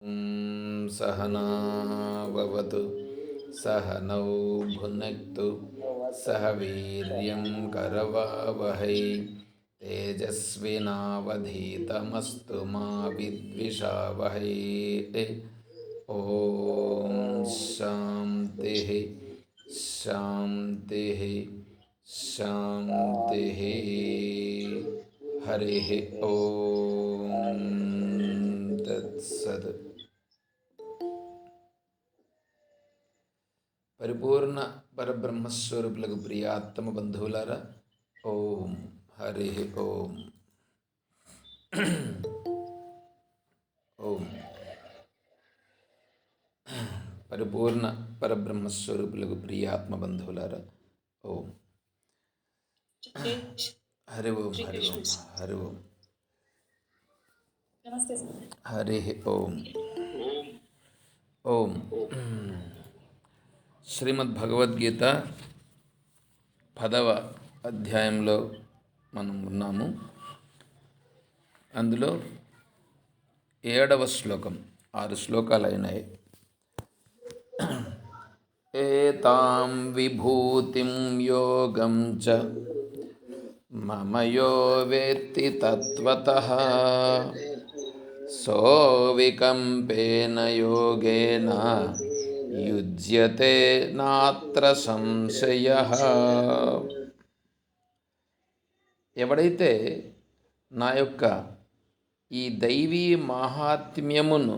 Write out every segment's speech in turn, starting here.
सहना भवतु सहनौ भुनक्तु सह वीर्यं करवावहै तेजस्विनावधीतमस्तु मा विद्विषावहै। ॐ शान्तिः शान्तिः शान्तिः। हरिः ॐ तत्सत्। పరిపూర్ణ పరబ్రహ్మస్వరూపులకు ప్రియాత్తమ బంధువులారా, ఓం హరి ఓం. ఓం పరిపూర్ణ పరబ్రహ్మస్వరూపులకు ప్రియాత్మ బంధువులారా, ఓం హరి ఓం హరి ఓం హరి ఓం. హరి ఓం. ఓం. శ్రీమద్ భగవద్గీత 10వ అధ్యాయంలో మనం ఉన్నాము. అందులో 7వ శ్లోకం, 6 శ్లోకాలు అయినాయి. ఏతాం విభూతిం యోగం చ మమ యో వేత్తి తత్వతః సోవికంపేన యోగేన యుజ్యతే నాత్ర సంశయః. ఎవడైతే నా యొక్క ఈ దైవీ మహాత్మ్యమును,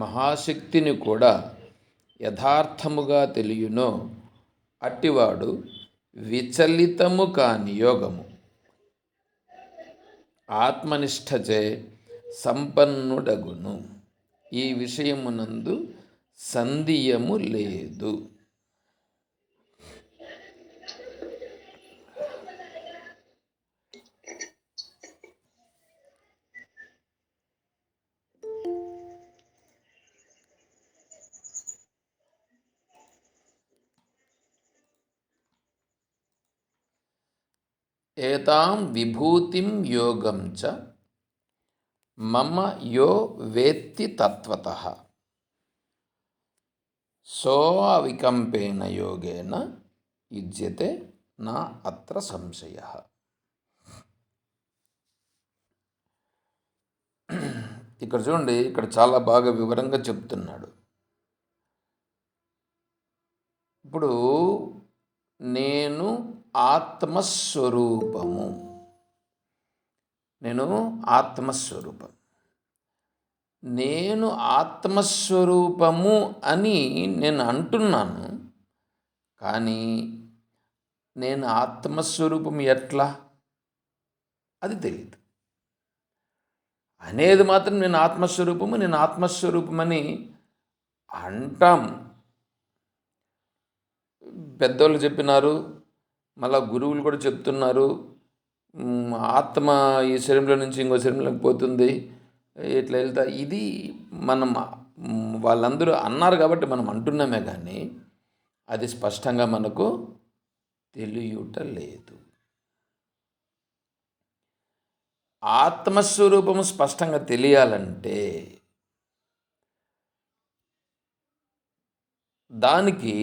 మహాశక్తిని కూడా యథార్థముగా తెలియునో అట్టివాడు విచలితము కాని యోగము, ఆత్మనిష్టచే సంపన్నుడగును. ఈ విషయమునందు సందేహము లేదు. ఏతాం విభూతిం యోగం చ మమ యో వేత్తి తత్వతః సోవికంపేన యోగేన యుజ్యతే నా అత్ర సంశయః. ఇక్కడ చూడండి, ఇక్కడ చాలా బాగా వివరంగా చెప్తున్నాడు. ఇప్పుడు నేను ఆత్మస్వరూపము, నేను ఆత్మస్వరూపం, నేను ఆత్మస్వరూపము అని నేను అంటున్నాను. కానీ నేను ఆత్మస్వరూపం ఎట్లా, అది తెలియదు. అనేది మాత్రం నేను ఆత్మస్వరూపము, నేను ఆత్మస్వరూపమని అంటాం. పెద్దోళ్ళు చెప్పినారు, మళ్ళా గురువులు కూడా చెప్తున్నారు, ఆత్మ ఈ శరీరంలో నుంచి ఇంకో శరీరంలోకి పోతుంది, ఇట్లా వెళ్తా. ఇది మనం వాళ్ళందరూ అన్నారు కాబట్టి మనం అంటున్నామే, కానీ అది స్పష్టంగా మనకు తెలియట లేదు. ఆత్మస్వరూపము స్పష్టంగా తెలియాలంటే దానికి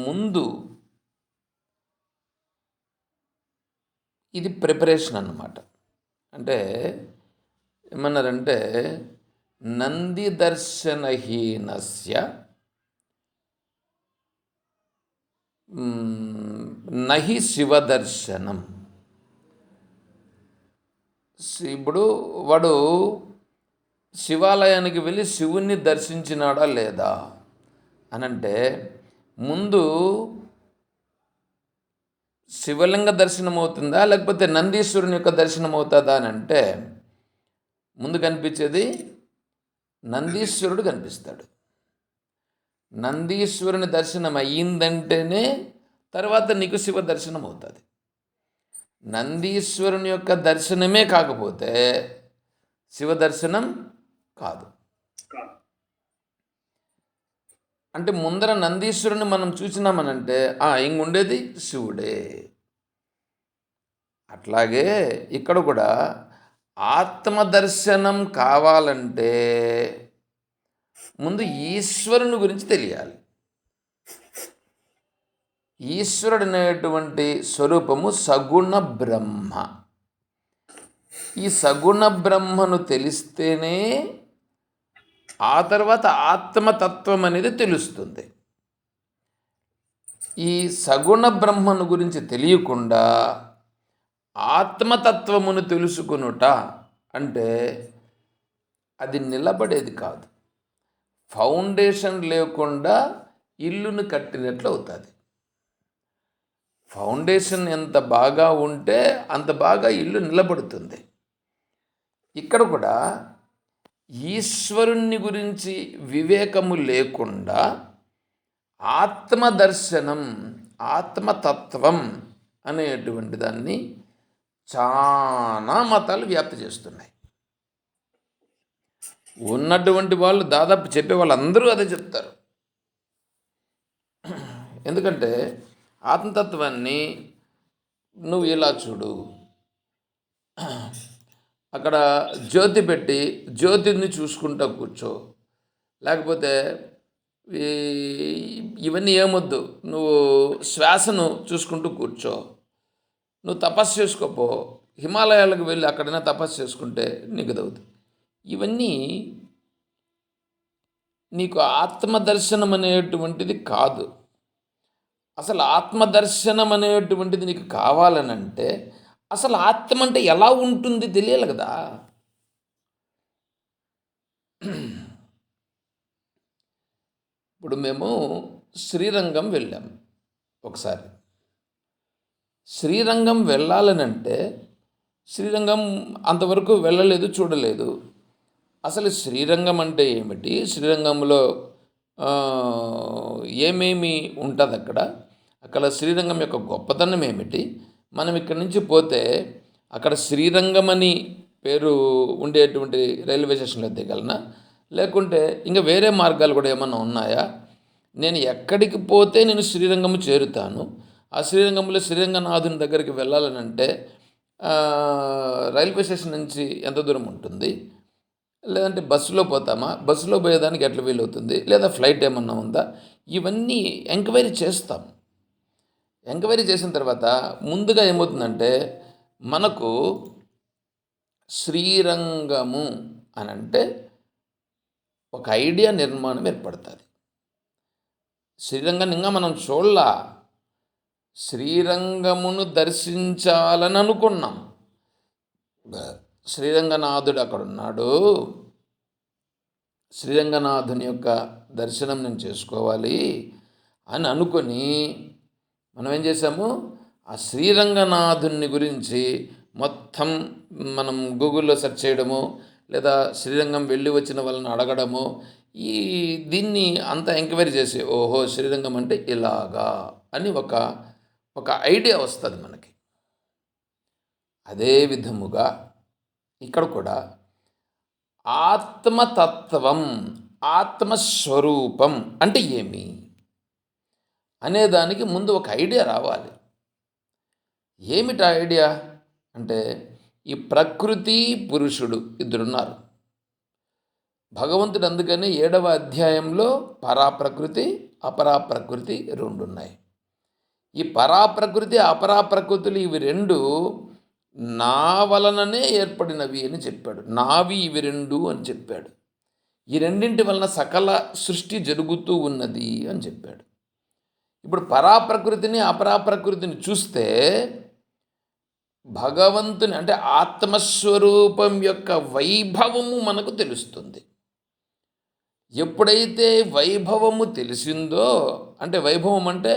ముందు ఇది ప్రిపరేషన్ అన్నమాట. అంటే ఏమన్నారంటే, నంది దర్శనహీనస్య నహి శివదర్శనం. ఇప్పుడు వాడు శివాలయానికి వెళ్ళి శివుణ్ణి దర్శించినాడా లేదా అనంటే, ముందు శివలింగ దర్శనం అవుతుందా లేకపోతే నందీశ్వరుని యొక్క దర్శనం అవుతుందా అని అంటే, ముందు కనిపించేది నందీశ్వరుడు కనిపిస్తాడు. నందీశ్వరుని దర్శనం అయ్యిందంటేనే తర్వాత నీకు శివ దర్శనం అవుతుంది. నందీశ్వరుని యొక్క దర్శనమే కాకపోతే శివ దర్శనం కాదు. అంటే ముందర నందీశ్వరుని మనం చూసినామనంటే ఇంగుండేది శివుడే. అట్లాగే ఇక్కడ కూడా ఆత్మదర్శనం కావాలంటే ముందు ఈశ్వరుని గురించి తెలియాలి. ఈశ్వరుడు అనేటువంటి స్వరూపము సగుణ బ్రహ్మ. ఈ సగుణ బ్రహ్మను తెలిస్తేనే ఆ తర్వాత ఆత్మతత్వం అనేది తెలుస్తుంది. ఈ సగుణ బ్రహ్మను గురించి తెలియకుండా ఆత్మతత్వమును తెలుసుకునుట అంటే అది నిలబడేది కాదు. ఫౌండేషన్ లేకుండా ఇల్లును కట్టినట్లు అవుతుంది. ఫౌండేషన్ ఎంత బాగా ఉంటే అంత బాగా ఇల్లు నిలబడుతుంది. ఇక్కడ కూడా ఈశ్వరుణ్ణి గురించి వివేకము లేకుండా ఆత్మదర్శనం, ఆత్మతత్వం అనేటువంటి దాన్ని చాలా మతాలు వ్యాప్తి చేస్తున్నాయి. ఉన్నటువంటి వాళ్ళు దాదాపు చెప్పే వాళ్ళందరూ అదే చెప్తారు. ఎందుకంటే ఆత్మతత్వాన్ని నువ్వు ఇలా చూడు, అక్కడ జ్యోతి పెట్టి జ్యోతిని చూసుకుంటూ కూర్చో, లేకపోతే ఇవన్నీ ఏమొద్దు, నువ్వు శ్వాసను చూసుకుంటూ కూర్చో, నువ్వు తపస్సు చేసుకోపో, హిమాలయాలకు వెళ్ళి అక్కడైనా తపస్సు చేసుకుంటే నీకు దవుతుంది. ఇవన్నీ నీకు ఆత్మదర్శనం అనేటువంటిది కాదు. అసలు ఆత్మదర్శనం అనేటువంటిది నీకు కావాలనంటే అసలు ఆత్మ అంటే ఎలా ఉంటుంది తెలియాలి కదా. ఇప్పుడు మేము శ్రీరంగం వెళ్ళాం ఒకసారి. శ్రీరంగం వెళ్ళాలనంటే శ్రీరంగం అంతవరకు వెళ్ళలేదు, చూడలేదు. అసలు శ్రీరంగం అంటే ఏమిటి, శ్రీరంగంలో ఏమేమి ఉంటుంది అక్కడ శ్రీరంగం యొక్క గొప్పతనం ఏమిటి, మనం ఇక్కడి నుంచి పోతే అక్కడ శ్రీరంగం అని పేరు ఉండేటువంటి రైల్వే స్టేషన్లో దిగలనా, లేకుంటే ఇంకా వేరే మార్గాలు కూడా ఏమన్నా ఉన్నాయా, నేను ఎక్కడికి పోతే నేను శ్రీరంగము చేరుతాను, ఆ శ్రీరంగంలో శ్రీరంగనాథుని దగ్గరికి వెళ్ళాలనంటే రైల్వే స్టేషన్ నుంచి ఎంత దూరం ఉంటుంది, లేదంటే బస్సులో పోతామా, బస్సులో పోయేదానికి ఎట్లా వీలవుతుంది, లేదా ఫ్లైట్ ఏమన్నా ఉందా, ఇవన్నీ ఎంక్వైరీ చేస్తాం. ఎంక్వైరీ చేసిన తర్వాత ముందుగా ఏమవుతుందంటే మనకు శ్రీరంగము అని అంటే ఒక ఐడియా నిర్మాణం ఏర్పడుతుంది. శ్రీరంగాన్ని ఇంకా మనం చూడలా, శ్రీరంగమును దర్శించాలని అనుకున్నాం. శ్రీరంగనాథుడు అక్కడ ఉన్నాడు, శ్రీరంగనాథుని యొక్క దర్శనం నేను చేసుకోవాలి అని అనుకొని మనం ఏం చేసాము, ఆ శ్రీరంగనాథుని గురించి మొత్తం మనం గూగుల్లో సెర్చ్ చేయడము, లేదా శ్రీరంగం వెళ్ళి వచ్చిన వాళ్ళని అడగడము, దీన్ని అంతా ఎంక్వైరీ చేసి ఓహో శ్రీరంగం అంటే ఇలాగా అని ఒక ఐడియా వస్తుంది మనకి. అదే విధముగా ఇక్కడ కూడా ఆత్మతత్వం, ఆత్మస్వరూపం అంటే ఏమి అనేదానికి ముందు ఒక ఐడియా రావాలి. ఏమిటి ఐడియా అంటే ఈ ప్రకృతి పురుషుడు ఇద్దరున్నారు. భగవంతుడు అందుకని 7వ అధ్యాయంలో పరాప్రకృతి అపరాప్రకృతి 2 ఉన్నాయి. ఈ పరాప్రకృతి అపరాప్రకృతులు ఇవి 2 నా వలననే ఏర్పడినవి అని చెప్పాడు. నావి ఇవి 2 అని చెప్పాడు. ఈ రెండింటి వలన సకల సృష్టి జరుగుతూ ఉన్నది అని చెప్పాడు. ఇప్పుడు పరాప్రకృతిని అపరాప్రకృతిని చూస్తే భగవంతుని అంటే ఆత్మస్వరూపం యొక్క వైభవము మనకు తెలుస్తుంది. ఎప్పుడైతే వైభవము తెలిసిందో, అంటే వైభవం అంటే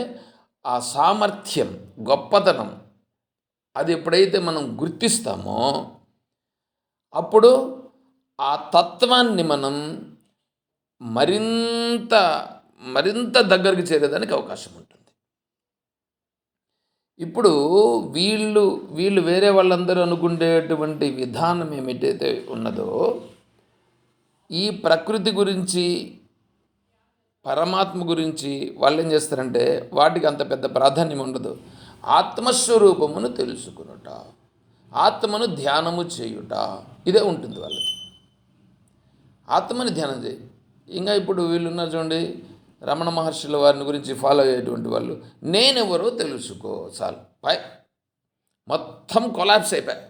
ఆ సామర్థ్యం, గొప్పతనం, అది ఎప్పుడైతే మనం గుర్తిస్తామో అప్పుడు ఆ తత్వాన్ని మనం మరింత దగ్గరికి చేరేదానికి అవకాశం ఉంటుంది. ఇప్పుడు వీళ్ళు వేరే వాళ్ళందరూ అనుకునేటువంటి విధానం ఏమిటైతే ఉన్నదో, ఈ ప్రకృతి గురించి పరమాత్మ గురించి వాళ్ళు ఏం చేస్తారంటే వాటికి అంత పెద్ద ప్రాధాన్యం ఉండదు. ఆత్మస్వరూపమును తెలుసుకునుట, ఆత్మను ధ్యానము చేయుట, ఇదే ఉంటుంది వాళ్ళకి. ఆత్మని ధ్యానం చేయి. ఇంకా ఇప్పుడు వీళ్ళు ఉన్నారు చూడండి, రమణ మహర్షుల వారిని గురించి ఫాలో అయ్యేటువంటి వాళ్ళు, నేనెవరో తెలుసుకో చాలు, పై మొత్తం కొలాప్స్ అయిపోయాయి.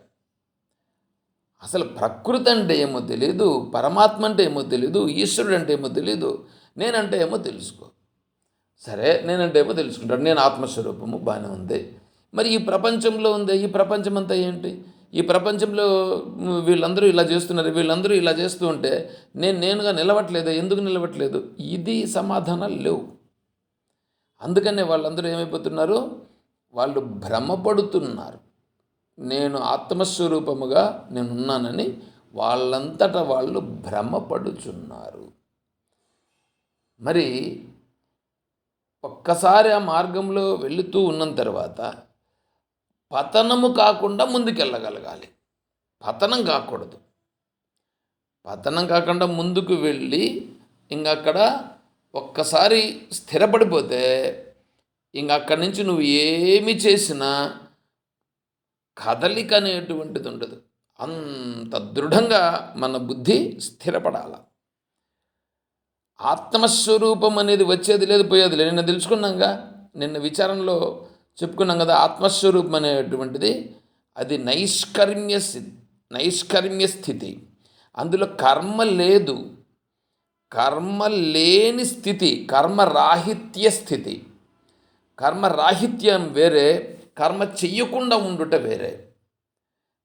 అసలు ప్రకృతి అంటే ఏమో తెలీదు, పరమాత్మ అంటే ఏమో తెలీదు, ఈశ్వరుడు అంటే ఏమో తెలీదు, నేనంటే ఏమో తెలుసుకో. సరే, నేనంటే ఏమో తెలుసుకుంటాడు, నేను ఆత్మస్వరూపము, బాగానే ఉంది. మరి ఈ ప్రపంచంలో ఉంది, ఈ ప్రపంచం అంతా ఏంటి? ఈ ప్రపంచంలో వీళ్ళందరూ ఇలా చేస్తున్నారు, వీళ్ళందరూ ఇలా చేస్తూ ఉంటే నేనుగా నిలవట్లేదు, ఎందుకు నిలవట్లేదు? ఇది సమాధానాలు లేవు. అందుకనే వాళ్ళందరూ ఏమైపోతున్నారు? వాళ్ళు భ్రమపడుతున్నారు. నేను ఆత్మస్వరూపముగా నేనున్నానని వాళ్ళంతట వాళ్ళు భ్రమపడుచున్నారు. మరి ఒక్కసారి ఆ మార్గంలో వెళుతూ ఉన్న తర్వాత పతనము కాకుండా ముందుకెళ్ళగలగాలి. పతనం కాకూడదు. పతనం కాకుండా ముందుకు వెళ్ళి ఇంకక్కడ ఒక్కసారి స్థిరపడిపోతే అక్కడి నుంచి నువ్వు ఏమి చేసినా కదలిక అనేటువంటిది ఉండదు. అంత దృఢంగా మన బుద్ధి స్థిరపడాల. ఆత్మస్వరూపం అనేది వచ్చేది లేదు, పోయేది లేదు. నిన్న తెలుసుకున్నాంగా, నిన్న విచారణలో చెప్పుకున్నాం కదా, ఆత్మస్వరూపం అనేటువంటిది అది నైష్కర్మ్య స్థితి. అందులో కర్మ లేదు, కర్మ లేని స్థితి, కర్మరాహిత్య స్థితి. కర్మరాహిత్యం వేరే, కర్మ చెయ్యకుండా ఉండుట వేరే.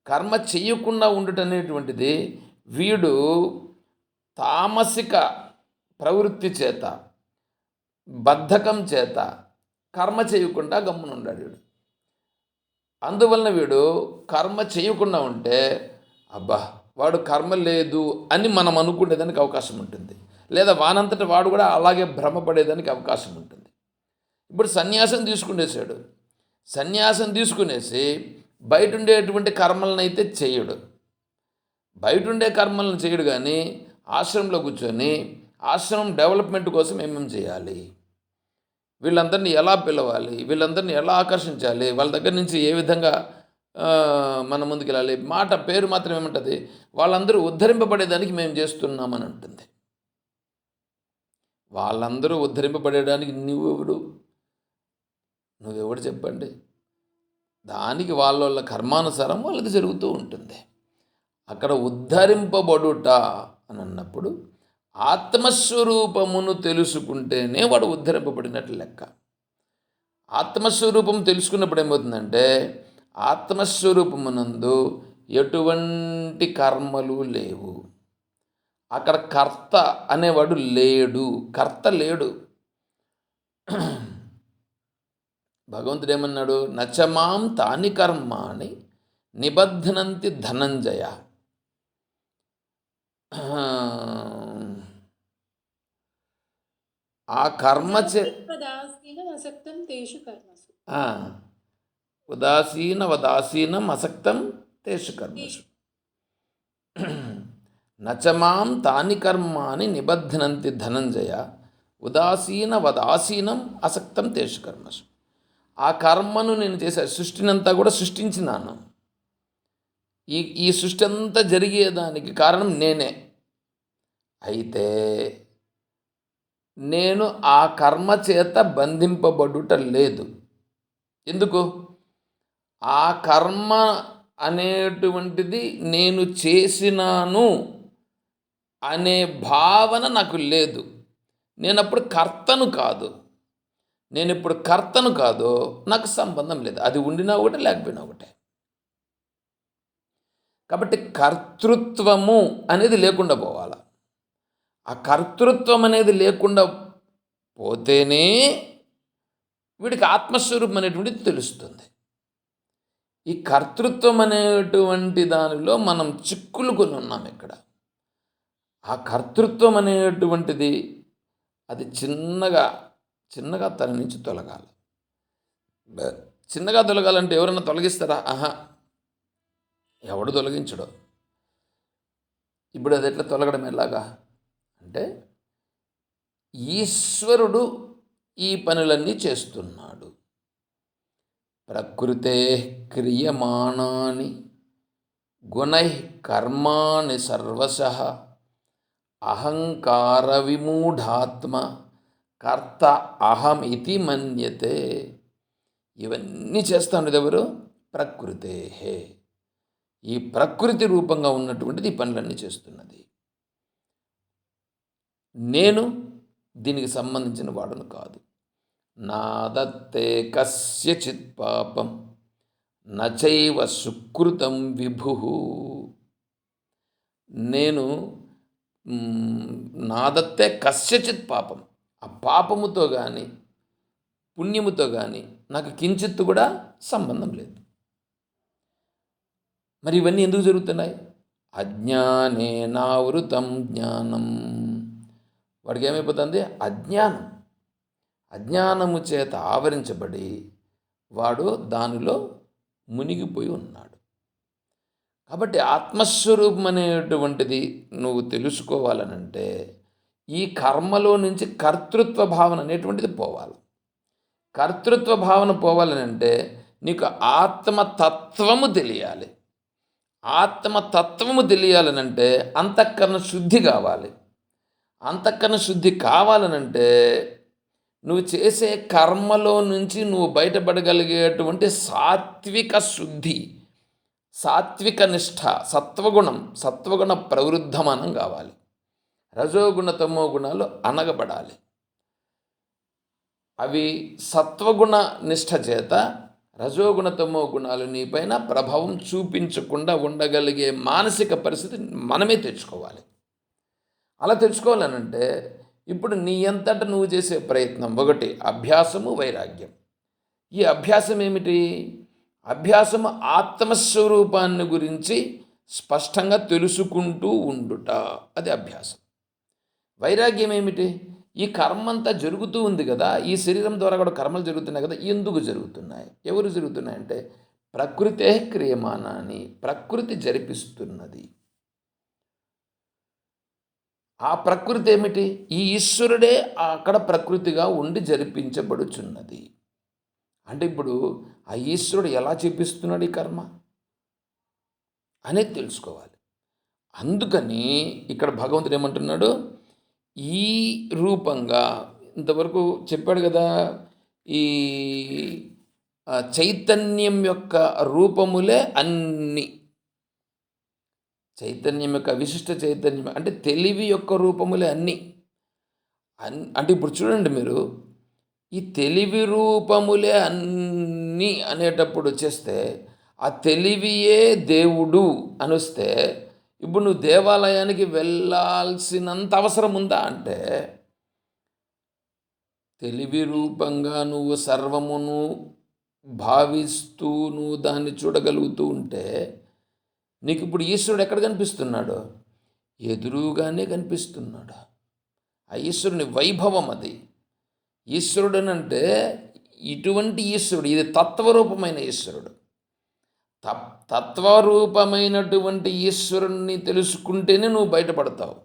కర్మ చెయ్యకుండా ఉండుట అనేటువంటిది వీడు తామసిక ప్రవృత్తి చేత, బద్ధకం చేత కర్మ చేయకుండా గమ్మునుండాడు వీడు. అందువలన వీడు కర్మ చేయకుండా ఉంటే అబ్బా వాడు కర్మ లేదు అని మనం అనుకునేదానికి అవకాశం ఉంటుంది, లేదా వానంతట వాడు కూడా అలాగే భ్రమపడేదానికి అవకాశం ఉంటుంది. ఇప్పుడు సన్యాసం తీసుకునేసాడు, సన్యాసం తీసుకునేసి బయట ఉండేటువంటి కర్మలను అయితే చేయడు. బయట ఉండే కర్మలను చేయడు, కానీ ఆశ్రమంలో కూర్చొని ఆశ్రమం డెవలప్మెంట్ కోసం ఏమేమి చేయాలి, వీళ్ళందరినీ ఎలా పిలవాలి, వీళ్ళందరినీ ఎలా ఆకర్షించాలి, వాళ్ళ దగ్గర నుంచి ఏ విధంగా మన ముందుకు వెళ్ళాలి, పేరు మాత్రం ఏమంటుంది, వాళ్ళందరూ ఉద్ధరింపబడేదానికి మేము చేస్తున్నామని ఉంటుంది. వాళ్ళందరూ ఉద్ధరింపబడేదానికి నువ్వెవడు చెప్పండి? దానికి వాళ్ళ కర్మానుసారం వాళ్ళది జరుగుతూ ఉంటుంది. అక్కడ ఉద్ధరింపబడుట అని అన్నప్పుడు ఆత్మస్వరూపమును తెలుసుకుంటేనే వాడు ఉద్ధరింపబడినట్లు లెక్క. ఆత్మస్వరూపం తెలుసుకున్నప్పుడు ఏమవుతుందంటే, ఆత్మస్వరూపమునందు ఎటువంటి కర్మలు లేవు. అక్కడ కర్త అనేవాడు లేడు, కర్త లేడు. భగవంతుడు ఏమన్నాడు? నచమాం తాని కర్మాణి నిబధ్నంతి ధనంజయ. ఆ కర్మ ఉదాసీనం అసక్తం తేషు కర్మసు. నచమాం తాని కర్మాని నిబధ్నంతి ధనంజయ ఉదాసీనం అసక్తం తేషు కర్మసు. ఆ కర్మను నేను చేసే సృష్టినంతా కూడా సృష్టించినాను. ఈ సృష్టి అంతా జరిగేదానికి కారణం నేనే. అయితే నేను ఆ కర్మ చేత బంధింపబడుట లేదు. ఎందుకు? ఆ కర్మ అనేటువంటిది నేను చేసినాను అనే భావన నాకు లేదు. నేనప్పుడు కర్తను కాదు. నాకు సంబంధం లేదు. అది ఉండినా ఒకటే, లేకపోయినా ఒకటే. కాబట్టి కర్తృత్వము అనేది లేకుండా పోవాలి. ఆ కర్తృత్వం అనేది లేకుండా పోతేనే వీడికి ఆత్మస్వరూపం అనేటువంటిది తెలుస్తుంది. ఈ కర్తృత్వం అనేటువంటి దానిలో మనం చిక్కులుకొని ఉన్నాం ఇక్కడ. ఆ కర్తృత్వం అనేటువంటిది అది చిన్నగా తన నుంచి తొలగాలి. చిన్నగా తొలగాలంటే ఎవరన్నా తొలగిస్తారా? ఎవడు తొలగించడో. ఇప్పుడు అది ఎట్లా తొలగడం ఎలాగా అంటే, ఈశ్వరుడు ఈ పనులన్నీ చేస్తున్నాడు. ప్రకృతే క్రియమాణాని గుణై కర్మాణి సర్వశః అహంకార విమూఢాత్మ కర్త అహం ఇతి మన్యతే. ఇవన్నీ చేస్తాను ఎవరు? ప్రకృతే. ఈ ప్రకృతి రూపంగా ఉన్నటువంటిది ఈ పనులన్నీ చేస్తున్నది. నేను దీనికి సంబంధించిన వాడును కాదు. నాదత్తే కస్యచిత్ పాపం నచైవ సుకృతం విభు. నేను నాదత్తే కస్యచిత్ పాపం, ఆ పాపముతో కానీ పుణ్యముతో కానీ నాకు కించిత్తు కూడా సంబంధం లేదు. మరి ఇవన్నీ ఎందుకు జరుగుతున్నాయి? అజ్ఞానేనావృతం జ్ఞానం. వాడికి ఏమైపోతుంది? అజ్ఞానము చేత ఆవరించబడి వాడు దానిలో మునిగిపోయి ఉన్నాడు. కాబట్టి ఆత్మస్వరూపం అనేటువంటిది నువ్వు తెలుసుకోవాలనంటే ఈ కర్మలో నుంచి కర్తృత్వ భావన అనేటువంటిది పోవాలి. కర్తృత్వ భావన పోవాలనంటే నీకు ఆత్మతత్వము తెలియాలి. ఆత్మతత్వము తెలియాలనంటే అంతఃకరణ శుద్ధి కావాలి. అంతఃకరణ శుద్ధి కావాలనంటే నువ్వు చేసే కర్మలో నుంచి నువ్వు బయటపడగలిగేటువంటి సాత్విక శుద్ధి, సాత్విక నిష్ఠ, సత్వగుణ ప్రవృద్ధమానం కావాలి. రజోగుణ తమో గుణాలు అనగబడాలి. అవి సత్వగుణ నిష్ఠ చేత రజోగుణ తమో గుణాలు నీపైన ప్రభావం చూపించకుండా ఉండగలిగే మానసిక పరిస్థితి మనమే తెచ్చుకోవాలి. అలా తెచ్చుకోవాలనంటే ఇప్పుడు నీ అంతట నువ్వు చేసే ప్రయత్నం ఒకటి అభ్యాసము, వైరాగ్యం. ఈ అభ్యాసం ఏమిటి? అభ్యాసము ఆత్మస్వరూపాన్ని గురించి స్పష్టంగా తెలుసుకుంటూ ఉండుట, అది అభ్యాసం. వైరాగ్యం ఏమిటి? ఈ కర్మ అంతా జరుగుతూ ఉంది కదా, ఈ శరీరం ద్వారా కూడా కర్మలు జరుగుతున్నాయి కదా, ఎందుకు జరుగుతున్నాయి? ఎవరు జరుగుతున్నాయంటే ప్రకృతే క్రియమానాన్ని, ప్రకృతి జరిపిస్తున్నది. ఆ ప్రకృతి ఏమిటి? ఈ ఈశ్వరుడే అక్కడ ప్రకృతిగా ఉండి జరిపించబడుచున్నది. అంటే ఇప్పుడు ఆ ఈశ్వరుడు ఎలా చేపిస్తున్నాడు ఈ కర్మ అనేది తెలుసుకోవాలి. అందుకని ఇక్కడ భగవంతుడు ఏమంటున్నాడు? ఈ రూపంగా ఇంతవరకు చెప్పాడు కదా, ఈ చైతన్యం యొక్క రూపములే అన్ని. చైతన్యం యొక్క విశిష్ట చైతన్యం అంటే తెలివి యొక్క రూపములే అన్నీ. అంటే ఇప్పుడు చూడండి మీరు, ఈ తెలివి రూపములే అన్నీ అనేటప్పుడు వచ్చేస్తే ఆ తెలివియే దేవుడు అని వస్తే ఇప్పుడు నువ్వు దేవాలయానికి వెళ్ళాల్సినంత అవసరం ఉందా అంటే తెలివి రూపంగా నువ్వు సర్వమును భావిస్తూ నువ్వు దాన్ని చూడగలుగుతూ ఉంటే నీకు ఇప్పుడు ఈశ్వరుడు ఎక్కడ కనిపిస్తున్నాడు? ఎదురుగానే కనిపిస్తున్నాడు. ఆ ఈశ్వరుని వైభవం అది. ఈశ్వరుడనంటే ఇటువంటి ఈశ్వరుడు, ఇది తత్వరూపమైన ఈశ్వరుడు. తత్వరూపమైనటువంటి ఈశ్వరుణ్ణి తెలుసుకుంటేనే నువ్వు బయటపడతావు.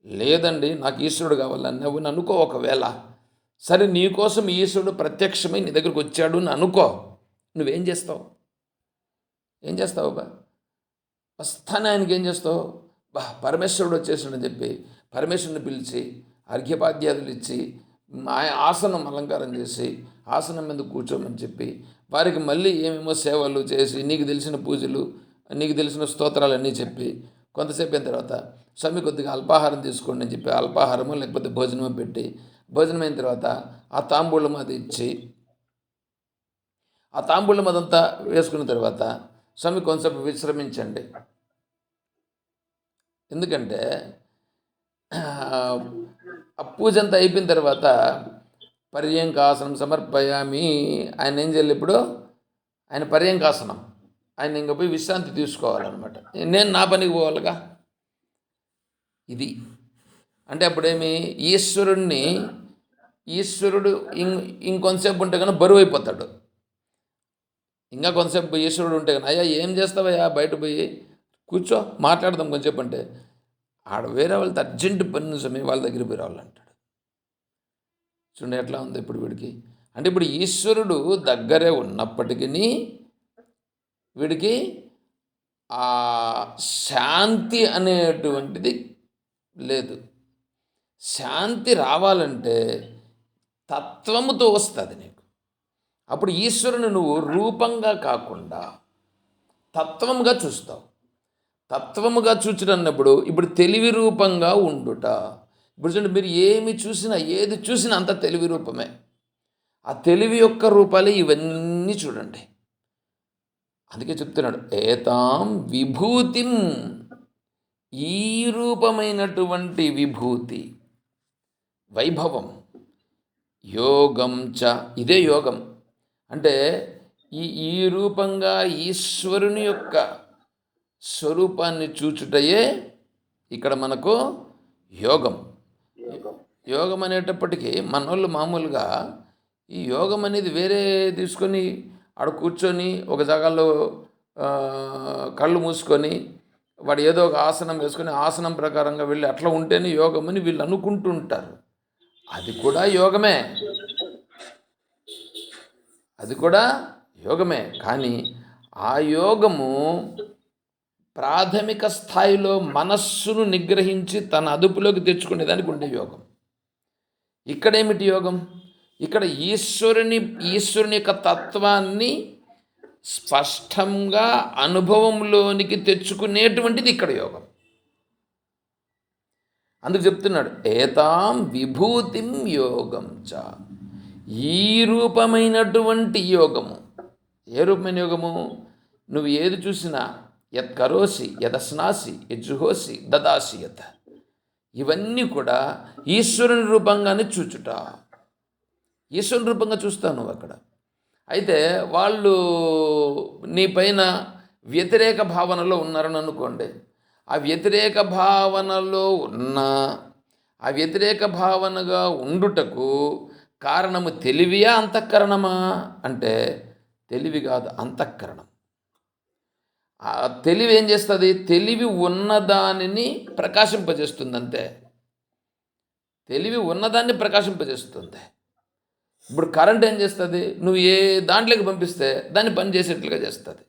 లేదండి నాకు ఈశ్వరుడు కావాలని నువ్వు అనుకో. ఒకవేళ సరే నీకోసం ఈశ్వరుడు ప్రత్యక్షమై నీ దగ్గరికి వచ్చాడు అని అనుకో, నువ్వేం చేస్తావు? ఏం చేస్తావు బా? వస్తానే ఆయనకి ఏం చేస్తావు? పరమేశ్వరుడు వచ్చేసాడని చెప్పి పరమేశ్వరుని పిలిచి అర్ఘ్యపాద్యాదులు ఇచ్చి ఆసనం అలంకారం చేసి ఆసనం మీద కూర్చోమని చెప్పి వారికి మళ్ళీ ఏమేమో సేవలు చేసి నీకు తెలిసిన పూజలు, నీకు తెలిసిన స్తోత్రాలన్నీ చెప్పి కొంతసేపు అయిన తర్వాత స్వామి కొద్దిగా అల్పాహారం తీసుకోండి అని చెప్పి అల్పాహారము లేకపోతే భోజనమో పెట్టి భోజనం అయిన తర్వాత ఆ తాంబూలం అది ఇచ్చి ఆ తాంబూలం అదంతా వేసుకున్న తర్వాత స్వామి కొంతసేపు విశ్రమించండి. ఎందుకంటే ఆ పూజ అంతా అయిపోయిన తర్వాత పర్యంకాసనం సమర్పయామి. ఆయన ఏం చేయాలి ఇప్పుడు? ఆయన పర్యంకాసనం, ఆయన ఇంకా పోయి విశ్రాంతి తీసుకోవాలన్నమాట. నేను నా పనికి పోవాలిగా. ఇది అంటే అప్పుడేమి ఈశ్వరుడు ఇంకొంతసేపు ఉంటే కన్నా బరువు అయిపోతాడు. ఇంకా కొంతసేపు ఈశ్వరుడు ఉంటే కానీ అయ్యా ఏం చేస్తావయ్యా బయట పోయి కూర్చో మాట్లాడదాం కొంచెంసేపు అంటే ఆడ వేరే వాళ్ళతో అర్జెంటు పని సమయం వాళ్ళ దగ్గర పోయి రావాలంటాడు. చూడండి ఎట్లా ఉంది ఇప్పుడు వీడికి. అంటే ఇప్పుడు ఈశ్వరుడు దగ్గరే ఉన్నప్పటికీ వీడికి ఆ శాంతి అనేటువంటిది లేదు. శాంతి రావాలంటే తత్వముతో వస్తుంది నీకు. అప్పుడు ఈశ్వరుని నువ్వు రూపంగా కాకుండా తత్వముగా చూస్తావు. తత్వముగా చూచుటన్నప్పుడు ఇప్పుడు తెలివి రూపంగా ఉండుట. ఇప్పుడు చూడండి, మీరు ఏమి చూసినా ఏది చూసినా అంత తెలివి రూపమే. ఆ తెలివి యొక్క రూపాలే ఇవన్నీ చూడండి. అందుకే చెప్తున్నాడు, ఏతాం విభూతిం, ఈ రూపమైనటువంటి విభూతి, వైభవం, యోగం చ, ఇదే యోగం. అంటే ఈ రూపంగా ఈశ్వరుని యొక్క స్వరూపాన్ని చూచుటయే ఇక్కడ మనకు యోగం. యోగం అనేటప్పటికీ మనోళ్ళు మామూలుగా ఈ యోగం అనేది వేరే తీసుకొని ఆడ కూర్చొని ఒక జాగాలో కళ్ళు మూసుకొని వాడు ఏదో ఒక ఆసనం వేసుకొని ఆసనం ప్రకారంగా వెళ్ళి అట్లా ఉంటేనే యోగం అని వీళ్ళు అనుకుంటుంటారు. అది కూడా యోగమే, అది కూడా యోగమే. కానీ ఆ యోగము ప్రాథమిక స్థాయిలో మనస్సును నిగ్రహించి తన అదుపులోకి తెచ్చుకునేదానికి ఉండే యోగం. ఇక్కడేమిటి యోగం? ఇక్కడ ఈశ్వరుని యొక్క తత్వాన్ని స్పష్టంగా అనుభవంలోనికి తెచ్చుకునేటువంటిది ఇక్కడ యోగం. అందుకు చెప్తున్నాడు, ఏతాం విభూతిం యోగం చ, ఈ రూపమైనటువంటి యోగము. ఏ రూపమైన యోగము? నువ్వు ఏది చూసినా యత్ కరోసి యదస్నాసి యజ్జుహోసి దదాసి యత్, ఇవన్నీ కూడా ఈశ్వరుని రూపంగానే చూచుట. ఈశ్వరుని రూపంగా చూస్తావు నువ్వు అక్కడ. అయితే వాళ్ళు నీ పైన వ్యతిరేక భావనలో ఉన్నారని అనుకోండి. ఆ వ్యతిరేక భావనలో ఉన్న ఆ వ్యతిరేక భావనగా ఉండుటకు కారణము తెలివియా అంతఃకరణమా అంటే తెలివి కాదు, అంతఃకరణం. ఆ తెలివి ఏం చేస్తుంది? తెలివి ఉన్నదానిని ప్రకాశింపజేస్తుంది అంతే. తెలివి ఉన్నదాన్ని ప్రకాశింపజేస్తుంది. ఇప్పుడు కరెంట్ ఏం చేస్తుంది? నువ్వు ఏ దాంట్లోకి పంపిస్తే దాన్ని పని చేసేట్లుగా చేస్తుంది.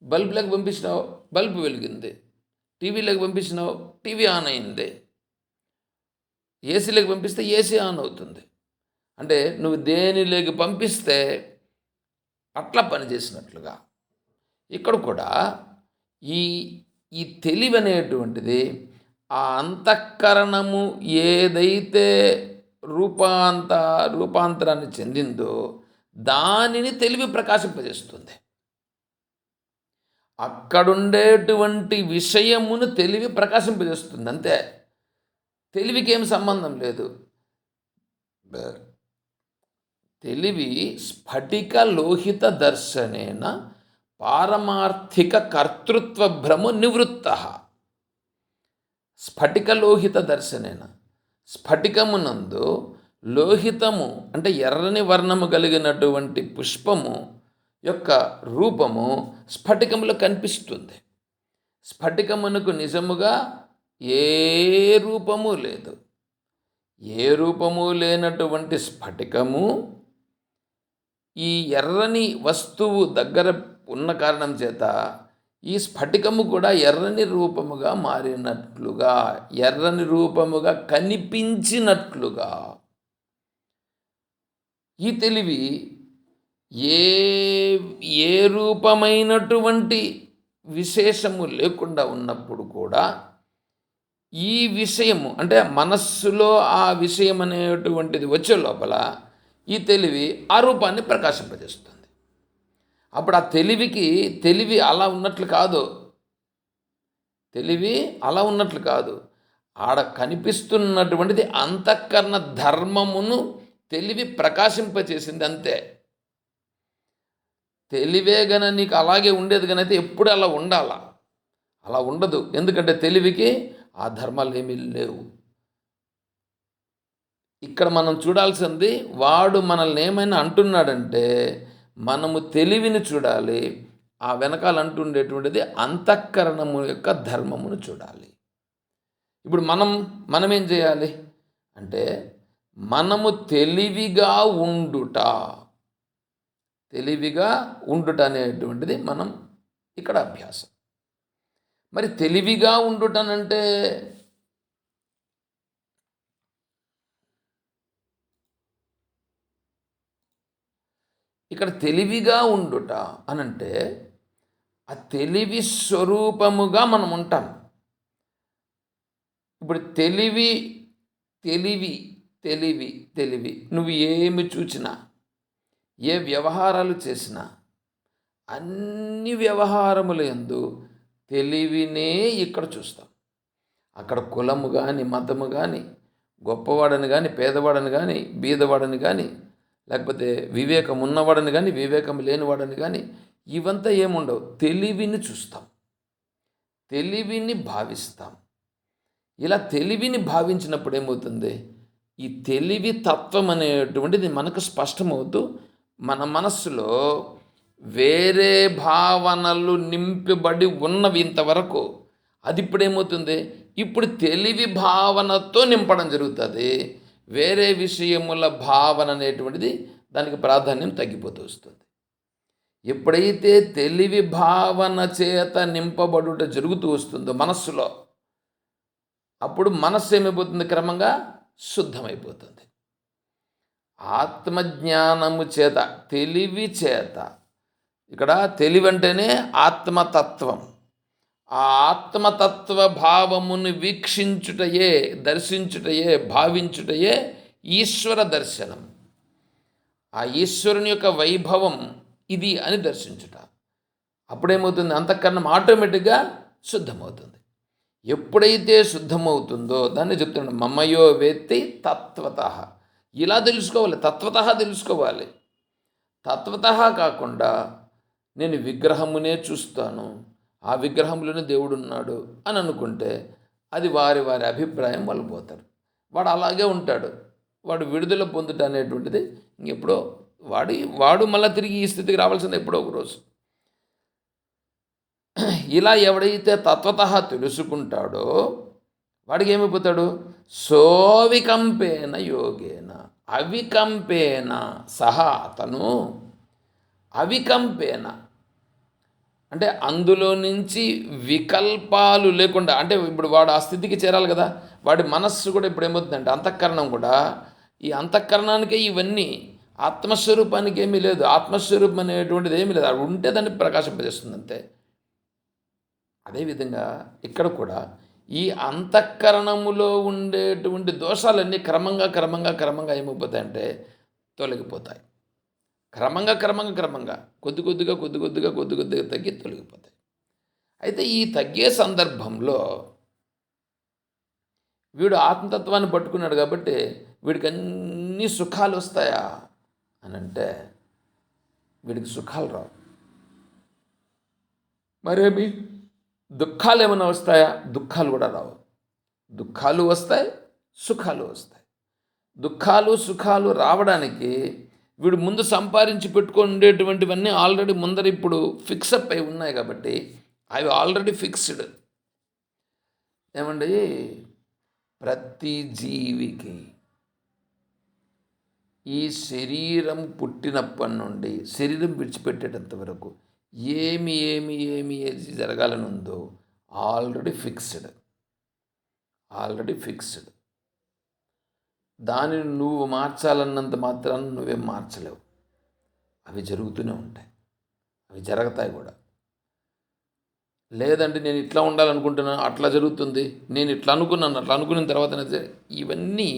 బల్బులోకి పంపించినావు, బల్బు వెలిగింది. టీవీలోకి పంపించినావు, టీవీ ఆన్ అయింది. ఏసీలోకి పంపిస్తే ఏసీ ఆన్ అవుతుంది. అంటే నువ్వు దేనిలోకి పంపిస్తే అట్లా పనిచేసినట్లుగా ఇక్కడ కూడా ఈ ఈ తెలివి అనేటువంటిది ఆ అంతఃకరణము ఏదైతే రూపాంతరాన్ని చెందిందో దానిని తెలివి ప్రకాశింపజేస్తుంది. అక్కడుండేటువంటి విషయమును తెలివి ప్రకాశింపజేస్తుంది అంతే. తెలివికి ఏం సంబంధం లేదు. తెలివి స్ఫటిక లోహిత దర్శనేన పారమార్థిక కర్తృత్వ భ్రమ నివృత్త. స్ఫటిక లోహిత దర్శనేన, స్ఫటికమునందు లోహితము అంటే ఎర్రని వర్ణము కలిగినటువంటి పుష్పము యొక్క రూపము స్ఫటికములో కనిపిస్తుంది. స్ఫటికమునకు నిజముగా ఏ రూపము లేదు. ఏ రూపము లేనటువంటి స్ఫటికము ఈ ఎర్రని వస్తువు దగ్గర ఉన్న కారణం చేత ఈ స్ఫటికము కూడా ఎర్రని రూపముగా మారినట్లుగా, ఎర్రని రూపముగా కనిపించినట్లుగా ఈ తెలివి ఏ రూపమైనటువంటి విశేషము లేకుండా ఉన్నప్పుడు కూడా ఈ విషయము అంటే మనస్సులో ఆ విషయం అనేటువంటిది వచ్చే లోపల ఈ తెలివి ఆ రూపాన్ని ప్రకాశింపజేస్తుంది. అప్పుడు ఆ తెలివి అలా ఉన్నట్లు కాదు. తెలివి అలా ఉన్నట్లు కాదు. ఆడ కనిపిస్తున్నటువంటిది అంతఃకరణ ధర్మమును తెలివి ప్రకాశింపచేసింది అంతే. తెలివే గన నీకు అలాగే ఉండేది కనైతే ఎప్పుడు అలా ఉండాలా? అలా ఉండదు. ఎందుకంటే తెలివికి ఆ ధర్మాలు ఏమీ లేవు. ఇక్కడ మనం చూడాల్సింది, వాడు మనల్ని ఏమైనా అంటున్నాడంటే మనము తెలివిని చూడాలి. ఆ వెనకాల అంటుండేటువంటిది అంతఃకరణము యొక్క ధర్మమును చూడాలి. ఇప్పుడు మనం ఏం చేయాలి అంటే మనము తెలివిగా ఉండుట, తెలివిగా ఉండుట అనేటువంటిది మనం ఇక్కడ అభ్యాసం. మరి తెలివిగా ఉండుటనంటే ఇక్కడ తెలివిగా ఉండుట అనంటే ఆ తెలివి స్వరూపముగా మనం ఉంటాం. ఇప్పుడు తెలివి తెలివి తెలివి తెలివి నువ్వు ఏమి చూచినా, ఏ వ్యవహారాలు చేసినా, అన్ని వ్యవహారముల యందు తెలివినే ఇక్కడ చూస్తాం. అక్కడ కులము కానీ, మతము కానీ, గొప్పవాడని కానీ, పేదవాడని కానీ, బీదవాడని కానీ, లేకపోతే వివేకం ఉన్నవాడని కానీ, వివేకం లేనివాడని కానీ, ఇవంతా ఏముండవు. తెలివిని చూస్తాం, తెలివిని భావిస్తాం. ఇలా తెలివిని భావించినప్పుడు ఏమవుతుంది, ఈ తెలివి తత్వం అనేటువంటిది మనకు స్పష్టమవుతూ మన మనస్సులో వేరే భావనలు నింపబడి ఉన్నవి ఇంతవరకు. అది ఇప్పుడు ఏమవుతుంది, ఇప్పుడు తెలివి భావనతో నింపడం జరుగుతుంది. వేరే విషయముల భావన అనేటువంటిది దానికి ప్రాధాన్యం తగ్గిపోతూ వస్తుంది. ఎప్పుడైతే తెలివి భావన చేత నింపబడుట జరుగుతూ వస్తుందో మనస్సులో, అప్పుడు మనస్సు ఏమైపోతుంది, క్రమంగా శుద్ధమైపోతుంది. ఆత్మజ్ఞానము చేత, తెలివి చేత, ఇక్కడ తెలివి అంటేనే ఆత్మతత్వం. ఆ ఆత్మతత్వ భావమును వీక్షించుటయే, దర్శించుటయే, భావించుటయే ఈశ్వర దర్శనం. ఆ ఈశ్వరుని యొక్క వైభవం ఇది అని దర్శించుట. అప్పుడేమవుతుంది, అంతఃకరణం ఆటోమేటిక్గా శుద్ధమవుతుంది. ఎప్పుడైతే శుద్ధమవుతుందో దాన్ని చెప్తున్నాడు, మమయో వేత్తి తత్వత. ఇలా తెలుసుకోవాలి, తత్వత తెలుసుకోవాలి. తత్వత కాకుండా నేను విగ్రహమునే చూస్తాను, ఆ విగ్రహంలోనే దేవుడు ఉన్నాడు అని అనుకుంటే అది వారి వారి అభిప్రాయం వాళ్ళు పోతారు. వాడు అలాగే ఉంటాడు. వాడు విడుదల పొందుట అనేటువంటిది ఇంకెప్పుడో వాడు మళ్ళీ తిరిగి ఈ స్థితికి రావాల్సింది ఎప్పుడో ఒకరోజు. ఇలా ఎవడైతే తత్వత తెలుసుకుంటాడో వాడికి ఏమైపోతాడు, సోవికంపేన యోగేన, అవికంపేన సహా, అతను అవికంపేన అంటే అందులో నుంచి వికల్పాలు లేకుండా, అంటే ఇప్పుడు వాడు ఆ స్థితికి చేరాలి కదా. వాడి మనస్సు కూడా ఇప్పుడు ఏమవుతుందంటే, అంతఃకరణం కూడా, ఈ అంతఃకరణానికే ఇవన్నీ, ఆత్మస్వరూపానికి ఏమీ లేదు. ఆత్మస్వరూపం అనేటువంటిది ఏమీ లేదు, అది ఉంటే దాన్ని ప్రకాశింపజేస్తుంది అంతే. అదేవిధంగా ఇక్కడ కూడా ఈ అంతఃకరణములో ఉండేటువంటి దోషాలన్నీ క్రమంగా క్రమంగా క్రమంగా ఏమైపోతాయంటే తొలగిపోతాయి. క్రమంగా కొద్ది కొద్దిగా తగ్గి తొలగిపోతాయి. అయితే ఈ తగ్గే సందర్భంలో వీడు ఆత్మతత్వాన్ని పట్టుకున్నాడు కాబట్టి వీడికి అన్ని సుఖాలు వస్తాయా అని అంటే వీడికి సుఖాలు రావు. మరేమి దుఃఖాలు ఏమైనా వస్తాయా? దుఃఖాలు కూడా రావు. దుఃఖాలు వస్తాయి, సుఖాలు వస్తాయి. దుఃఖాలు సుఖాలు రావడానికి వీడు ముందు సంపాదించి పెట్టుకొని ఉండేటువంటివన్నీ ఆల్రెడీ ముందర ఇప్పుడు ఫిక్సప్ అయి ఉన్నాయి కాబట్టి అవి ఆల్రెడీ ఫిక్స్డ్. ఏమండి, ప్రతి జీవికి ఈ శరీరం పుట్టినప్పటి నుండి శరీరం విడిచిపెట్టేటంత వరకు ఏమి జరగాలని ఉందో ఆల్రెడీ ఫిక్స్డ్. దానిని నువ్వు మార్చాలన్నంత మాత్రాన్ని నువ్వేం మార్చలేవు. అవి జరుగుతూనే ఉంటాయి, అవి జరుగుతాయి కూడా. లేదంటే నేను ఇట్లా ఉండాలనుకుంటున్నాను, అట్లా జరుగుతుంది, నేను ఇట్లా అనుకున్నాను, అట్లా అనుకున్న తర్వాత ఇవన్నీ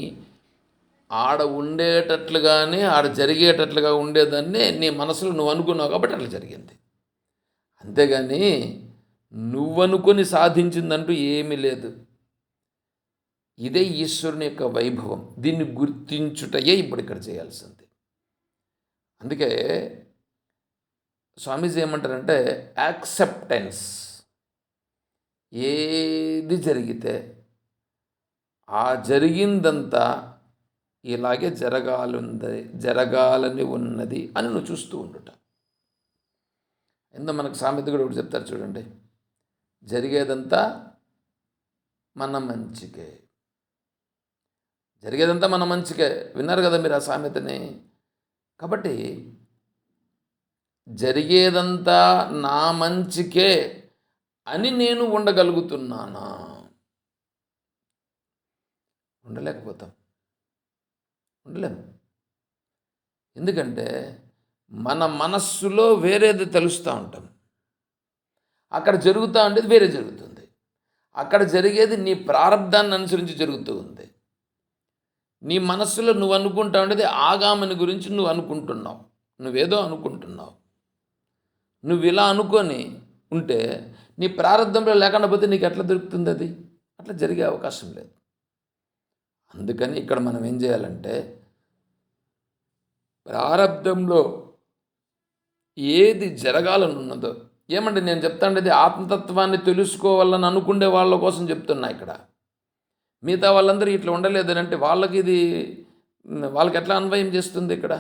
ఆడ ఉండేటట్లుగానే ఆడ జరిగేటట్లుగా ఉండేదాన్ని నీ మనసులో నువ్వు అనుకున్నావు కాబట్టి అట్లా జరిగింది. అంతేగాని నువ్వనుకొని సాధించిందంటూ ఏమీ లేదు. ఇదే ఈశ్వరుని యొక్క వైభవం. దీన్ని గుర్తించుటయే ఇప్పుడు ఇక్కడ చేయాల్సింది. అందుకే స్వామీజీ ఏమంటారంటే, యాక్సెప్టెన్స్. ఏది జరిగితే ఆ జరిగిందంతా ఇలాగే జరగాలని ఉన్నది అని నువ్వు చూస్తూ ఉండుట. మనకు సామెత కూడా ఒకటి చెప్తారు చూడండి, జరిగేదంతా మన మంచికే. జరిగేదంతా మన మంచికే. విన్నారు కదా మీరు ఆ సామెతని. కాబట్టి జరిగేదంతా నా మంచికే అని నేను ఉండగలుగుతున్నానా? ఉండలేకపోతాం, ఉండలేము. ఎందుకంటే మన మనస్సులో వేరేది తెలుస్తూ ఉంటాం. అక్కడ జరుగుతూ ఉండేది వేరే జరుగుతుంది. అక్కడ జరిగేది నీ ప్రారంధాన్ని అనుసరించి జరుగుతూ ఉంది. నీ మనస్సులో నువ్వు అనుకుంటా ఉండేది ఆగామని గురించి నువ్వు అనుకుంటున్నావు. నువ్వేదో అనుకుంటున్నావు. నువ్వు ఇలా అనుకొని ఉంటే నీ ప్రారంధంలో లేకుండా పోతే నీకు ఎట్లా దొరుకుతుంది? అది అట్లా జరిగే అవకాశం లేదు. అందుకని ఇక్కడ మనం ఏం చేయాలంటే, ప్రారంధంలో ఏది జరగాలని ఉన్నదో, ఏమంటే నేను చెప్తాండేది ఆత్మతత్వాన్ని తెలుసుకోవాలని అనుకునే వాళ్ళ కోసం చెప్తున్నా. ఇక్కడ మిగతా వాళ్ళందరూ ఇట్లా ఉండలేదని అంటే వాళ్ళకి ఎట్లా అన్వయం చేస్తుంది? ఇక్కడ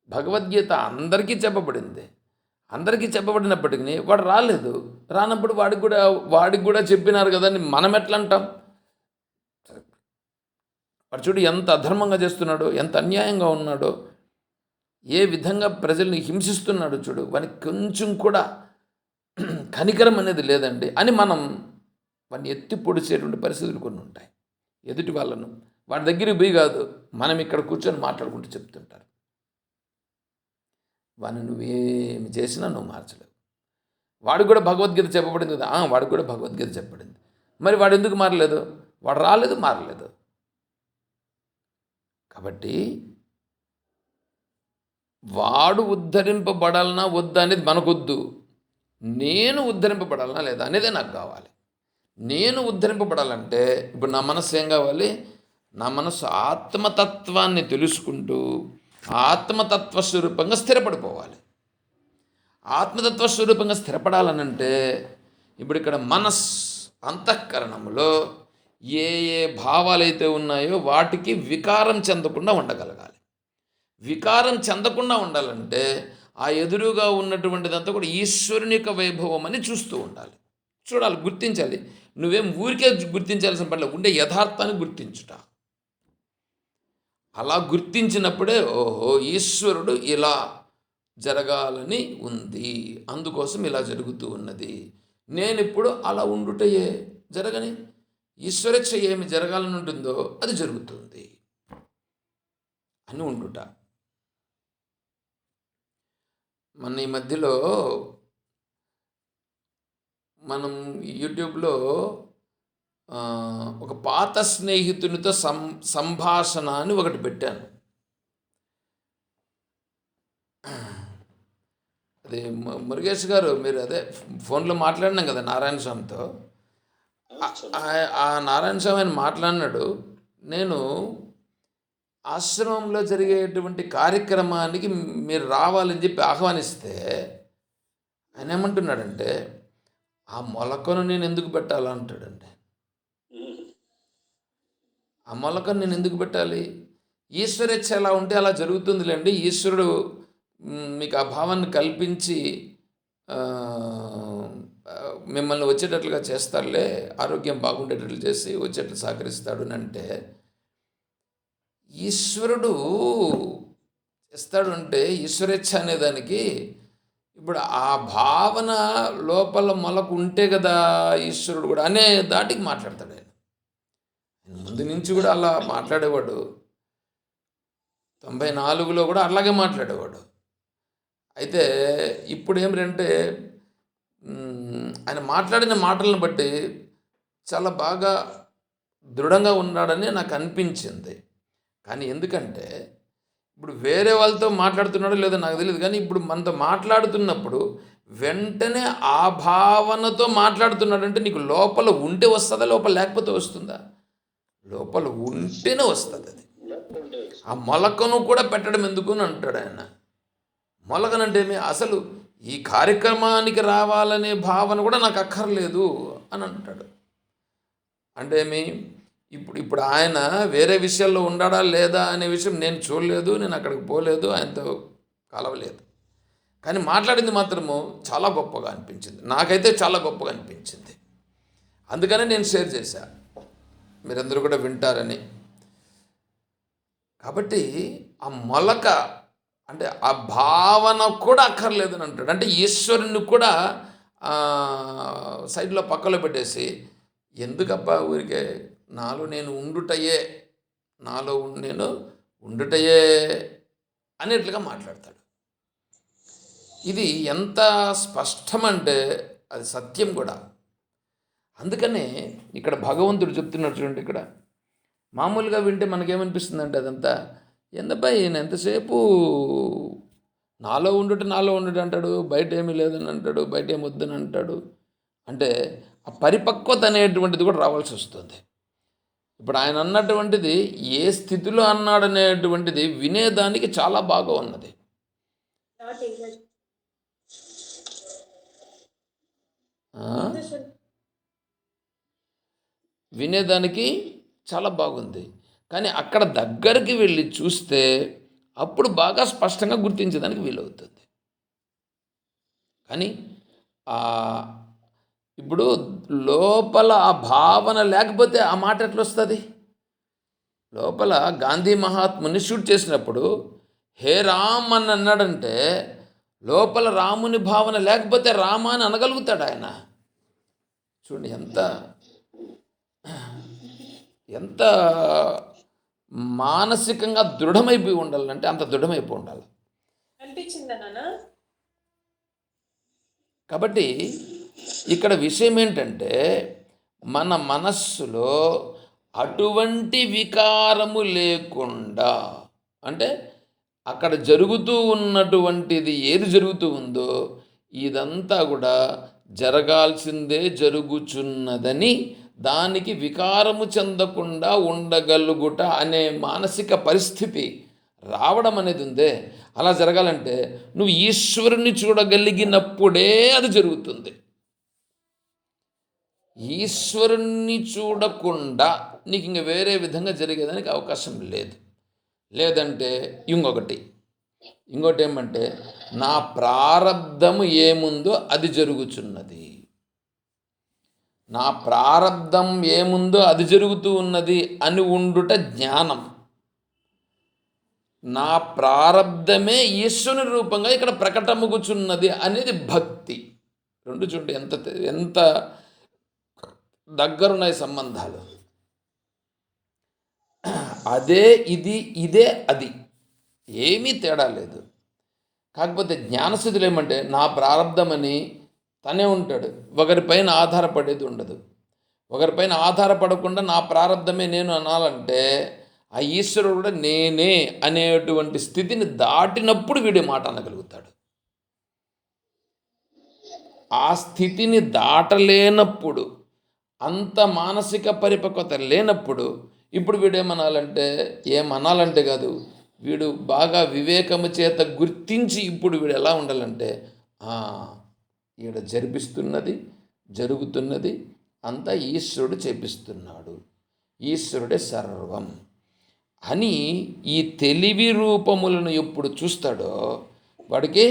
భగవద్గీత అందరికీ చెప్పబడింది. అందరికీ చెప్పబడినప్పటికీ వాడు రానప్పుడు వాడికి కూడా చెప్పినారు కదా అని మనం ఎట్లా అంటాం? వాడు చూడు ఎంత అధర్మంగా చేస్తున్నాడో, ఎంత అన్యాయంగా ఉన్నాడో, ఏ విధంగా ప్రజల్ని హింసిస్తున్నాడో చూడు, వానికి కొంచెం కూడా కనికరం అనేది లేదండి అని మనం వాడిని ఎత్తి పొడిచేటువంటి పరిస్థితులు కొన్ని ఉంటాయి. ఎదుటి వాళ్ళను వాడి దగ్గరికి పోయి కాదు, మనం ఇక్కడ కూర్చొని మాట్లాడుకుంటూ చెప్తుంటారు. వాడిని నువ్వేమి చేసినా నువ్వు మార్చలేవు. వాడికి కూడా భగవద్గీత చెప్పబడింది కదా, వాడికి కూడా భగవద్గీత చెప్పబడింది. మరి వాడు ఎందుకు మారలేదు? వాడు మారలేదు. కాబట్టి వాడు ఉద్ధరింపబడాలనా వద్దా అనేది మనకొద్దు. నేను ఉద్ధరింపబడాలనా లేదా అనేదే నాకు కావాలి. నేను ఉద్ధరింపబడాలంటే ఇప్పుడు నా మనస్సు ఏం కావాలి? నా మనస్సు ఆత్మతత్వాన్ని తెలుసుకుంటూ ఆత్మతత్వ స్వరూపంగా స్థిరపడిపోవాలి. ఆత్మతత్వ స్వరూపంగా స్థిరపడాలనంటే ఇప్పుడు ఇక్కడ అంతఃకరణంలో ఏ భావాలైతే ఉన్నాయో వాటికి వికారం చెందకుండా ఉండగలగాలి. వికారం చెందకుండా ఉండాలంటే ఆ ఎదురుగా ఉన్నటువంటిదంతా కూడా ఈశ్వరుని యొక్క వైభవం అని చూస్తూ ఉండాలి, చూడాలి, గుర్తించాలి. నువ్వేం ఊరికే గుర్తించాల్సిన పనిలేదు, ఉండే యథార్థాన్ని గుర్తించుట. అలా గుర్తించినప్పుడే ఓహో ఈశ్వరుడు ఇలా జరగాలని ఉంది, అందుకోసం ఇలా జరుగుతూ ఉన్నది, నేను ఇప్పుడు అలా ఉండుటయే జరగని ఈశ్వరేచ్ఛ ఏమి జరగాలని ఉంటుందో అది జరుగుతుంది అని ఉండుట. మన ఈ మధ్యలో మనం యూట్యూబ్లో ఒక పాత స్నేహితునితో సంభాషణ అని ఒకటి పెట్టాను. అది మురుగేష్ గారు, మీరు అదే ఫోన్లో మాట్లాడినాం కదా నారాయణ స్వామితో. ఆ నారాయణ స్వామి ఆయన మాట్లాడినాడు, నేను ఆశ్రమంలో జరిగేటువంటి కార్యక్రమానికి మీరు రావాలని చెప్పి ఆహ్వానిస్తే ఆయన ఏమంటున్నాడంటే, ఆ మొలకను నేను ఎందుకు పెట్టాలంటాడండి. ఆ మొలకను నేను ఎందుకు పెట్టాలి? ఈశ్వరేచ్ఛ ఎలా ఉంటే అలా జరుగుతుందిలేండి. ఈశ్వరుడు మీకు ఆ భావాన్ని కల్పించి మిమ్మల్ని వచ్చేటట్లుగా చేస్తాడులే, ఆరోగ్యం బాగుండేటట్లు చేసి వచ్చేట్లు సహకరిస్తాడు అని అంటే, ఈశ్వరుడు చేస్తాడు అంటే ఈశ్వరేచ్ఛ అనేదానికి ఇప్పుడు ఆ భావన లోపల మొలకు ఉంటే కదా ఈశ్వరుడు కూడా అనే దాటికి మాట్లాడతాడు. ఆయన ముందు నుంచి కూడా అలా మాట్లాడేవాడు. 94లో కూడా అలాగే మాట్లాడేవాడు. అయితే ఇప్పుడు ఏమిటంటే ఆయన మాట్లాడిన మాటలను బట్టి చాలా బాగా దృఢంగా ఉన్నాడని నాకు అనిపించింది. కానీ ఎందుకంటే ఇప్పుడు వేరే వాళ్ళతో మాట్లాడుతున్నాడో లేదో నాకు తెలియదు, కానీ ఇప్పుడు మనతో మాట్లాడుతున్నప్పుడు వెంటనే ఆ భావనతో మాట్లాడుతున్నాడంటే నీకు లోపల ఉంటే వస్తుందా, లోపల లేకపోతే వస్తుందా? లోపల ఉంటేనే వస్తుంది. అది ఆ మొలకను కూడా పెట్టడం ఎందుకు అని అంటాడు ఆయన. మొలకనంటే అసలు ఈ కార్యక్రమానికి రావాలనే భావన కూడా నాకు అక్కర్లేదు అని అంటాడు. అంటే ఇప్పుడు ఆయన వేరే విషయాల్లో ఉన్నాడా లేదా అనే విషయం నేను చూడలేదు, నేను అక్కడికి పోలేదు, ఆయనతో కలవలేదు. కానీ మాట్లాడింది మాత్రము చాలా గొప్పగా అనిపించింది, నాకైతే చాలా గొప్పగా అనిపించింది. అందుకనే నేను షేర్ చేశా, మీరందరూ కూడా వింటారని. కాబట్టి ఆ మొలక అంటే ఆ భావన కూడా అక్కర్లేదని అంటాడు. అంటే ఈశ్వరుని కూడా సైడ్లో పక్కలో పెట్టేసి, ఎందుకబ్బా ఊరికే నాలో నేను ఉండుటయే, నాలో నేను ఉండుటయే అనేట్లుగా మాట్లాడతాడు. ఇది ఎంత స్పష్టమంటే అది సత్యం కూడా. అందుకనే ఇక్కడ భగవంతుడు చెప్తున్నాడు చూడండి. ఇక్కడ మామూలుగా వింటే మనకేమనిపిస్తుంది అంటే అదంతా ఏందబ్బా ఈయన ఎంతసేపు నాలో ఉండుట అంటాడు, బయట ఏమీ లేదని అంటాడు, బయట ఏమి వద్దని అంటాడు. అంటే ఆ పరిపక్వత అనేటువంటిది కూడా రావాల్సి వస్తుంది. ఇప్పుడు ఆయన అన్నటువంటిది ఏ స్థితిలో అన్నాడనేటువంటిది వినేదానికి చాలా బాగా ఉన్నది. వినేదానికి చాలా బాగుంది. కానీ అక్కడ దగ్గరికి వెళ్ళి చూస్తే అప్పుడు బాగా స్పష్టంగా గుర్తించేదానికి వీలవుతుంది. కానీ ఇప్పుడు లోపల ఆ భావన లేకపోతే ఆ మాట ఎట్లా వస్తుంది? లోపల గాంధీ మహాత్ముని షూట్ చేసినప్పుడు హే రామ్ అని అన్నాడంటే లోపల రాముని భావన లేకపోతే రామ అని అనగలుగుతాడు ఆయన. చూడండి ఎంత ఎంత మానసికంగా దృఢమైపోయి ఉండాలంటే అంత దృఢమైపోయి ఉండాలి అనిపించిందా. కాబట్టి ఇక్కడ విషయం ఏంటంటే మన మనస్సులో అటువంటి వికారము లేకుండా, అంటే అక్కడ జరుగుతూ ఉన్నటువంటిది ఏది జరుగుతూ ఉందో ఇదంతా కూడా జరగాల్సిందే జరుగుచున్నదని దానికి వికారము చెందకుండా ఉండగలుగుట అనే మానసిక పరిస్థితి రావడం అనేది ఉందే, అలా జరగాలంటే నువ్వు ఈశ్వరుని చూడగలిగినప్పుడే అది జరుగుతుంది. ఈశ్వరుణ్ణి చూడకుండా నీకు ఇంక వేరే విధంగా జరిగేదానికి అవకాశం లేదు. లేదంటే ఇంకోటి ఏమంటే నా ప్రారబ్ధము ఏముందో అది జరుగుచున్నది, నా ప్రారబ్ధం ఏముందో అది జరుగుతూ ఉన్నది అని ఉండుట జ్ఞానం. నా ప్రారబ్ధమే ఈశ్వరుని రూపంగా ఇక్కడ ప్రకటమగుచున్నది అనేది భక్తి. రెండు చూడండి ఎంత దగ్గరున్నాయి సంబంధాలు. అదే ఇదే అది, ఏమీ తేడా లేదు. కాకపోతే జ్ఞానస్థితులు ఏమంటే నా ప్రారంధమని తనే ఉంటాడు, ఒకరిపైన ఆధారపడేది ఉండదు. ఒకరిపైన ఆధారపడకుండా నా ప్రారంధమే నేను అనాలంటే ఆ ఈశ్వరుడు కూడా నేనే అనేటువంటి స్థితిని దాటినప్పుడు వీడి మాట అనగలుగుతాడు. ఆ స్థితిని దాటలేనప్పుడు, అంత మానసిక పరిపక్వత లేనప్పుడు ఇప్పుడు ఏమనాలంటే కాదు, వీడు బాగా వివేకము చేత గుర్తించి ఇప్పుడు వీడు ఎలా ఉండాలంటే ఈడ జరుగుతున్నది అంతా ఈశ్వరుడు చేపిస్తున్నాడు, ఈశ్వరుడే సర్వం అని ఈ తెలివి రూపములను ఎప్పుడు చూస్తాడో వాడికి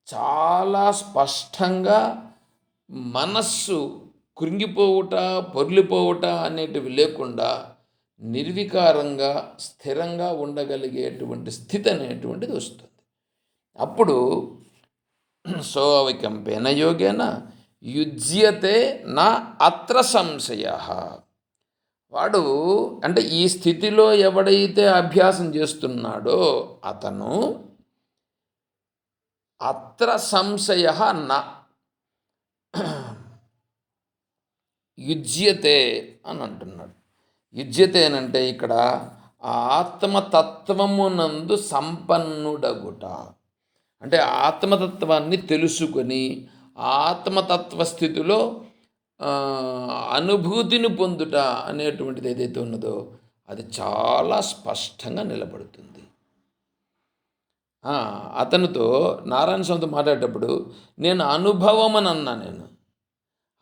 చాలా స్పష్టంగా మనస్సు కృంగిపోవుట పొర్లిపోవుట అనేటివి లేకుండా నిర్వికారంగా స్థిరంగా ఉండగలిగేటువంటి స్థితి అనేటువంటిది వస్తుంది. అప్పుడు సోవైకంపేన యోగేన యుజ్యతే నా అత్ర సంశయ. వాడు అంటే ఈ స్థితిలో ఎవడైతే అభ్యాసం చేస్తున్నాడో అతను అత్ర సంశయ నా యుజ్యతే అని అంటున్నాడు. యుజ్యతే అనంటే ఇక్కడ ఆత్మతత్వమునందు సంపన్నుడగుట, అంటే ఆత్మతత్వాన్ని తెలుసుకొని ఆత్మతత్వ స్థితిలో అనుభూతిని పొందుట అనేటువంటిది ఏదైతే ఉన్నదో అది చాలా స్పష్టంగా నిలబడుతుంది. అతనితో నారాయణ స్వామితో మాట్లాడేటప్పుడు నేను అనుభవం అని అన్నా,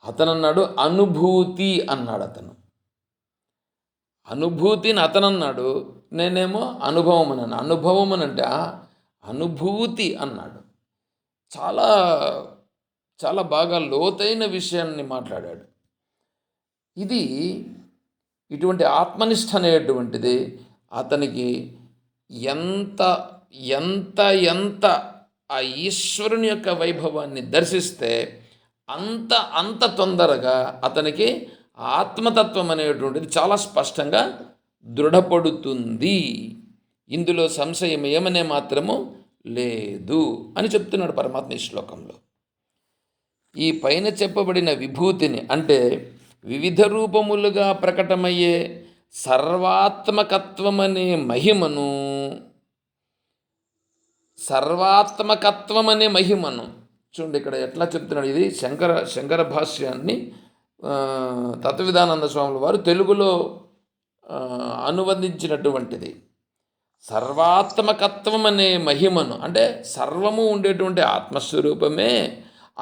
అతను అన్నాడు అనుభూతి అన్నాడు. అనుభూతిని అతను అన్నాడు, నేనేమో అనుభవం అన్నాను. అనుభవం అని అంటే అనుభూతి అన్నాడు. చాలా చాలా బాగా లోతైన విషయాన్ని మాట్లాడాడు. ఇది ఇటువంటి ఆత్మనిష్ట అనేటువంటిది అతనికి ఎంత ఎంత ఎంత ఆ ఈశ్వరుని యొక్క వైభవాన్ని దర్శిస్తే అంత అంత తొందరగా అతనికి ఆత్మతత్వం అనేటువంటిది చాలా స్పష్టంగా దృఢపడుతుంది. ఇందులో సంశయం ఏమనే మాత్రము లేదు అని చెప్తున్నాడు పరమాత్మ ఈ శ్లోకంలో. ఈ పైన చెప్పబడిన విభూతిని అంటే వివిధ రూపములుగా ప్రకటమయ్యే సర్వాత్మకత్వమనే మహిమను చూడండి ఇక్కడ ఎట్లా చెప్తున్నాడు. ఇది శంకర భాష్యాన్ని తత్వవిధానంద స్వాముల వారు తెలుగులో అనువదించినటువంటిది. సర్వాత్మకత్వం అనే మహిమను అంటే సర్వము ఉండేటువంటి ఆత్మస్వరూపమే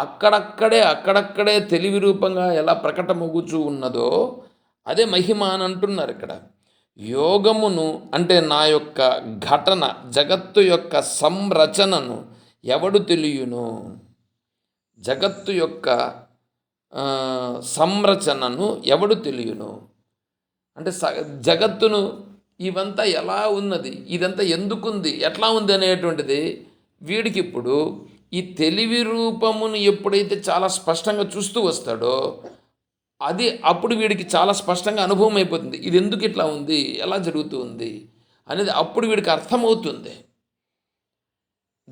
అక్కడక్కడే తెలివి రూపంగా ఎలా ప్రకటమగుచూ ఉన్నదో అదే మహిమ అని అంటున్నారు ఇక్కడ. యోగమును అంటే నా యొక్క ఘటన జగత్తు యొక్క సంరచనను ఎవడు తెలియను, జగత్తు యొక్క సంరచనను ఎవడు తెలియను అంటే జగత్తును ఇవంతా ఎలా ఉన్నది, ఇదంతా ఎందుకుంది, ఎట్లా ఉంది అనేటువంటిది వీడికి ఇప్పుడు ఈ తెలివి రూపమును ఎప్పుడైతే చాలా స్పష్టంగా చూస్తూ వస్తాడో అది అప్పుడు వీడికి చాలా స్పష్టంగా అనుభవం అయిపోతుంది. ఇది ఎందుకు ఇట్లా ఉంది, ఎలా జరుగుతూ ఉంది అనేది అప్పుడు వీడికి అర్థమవుతుంది.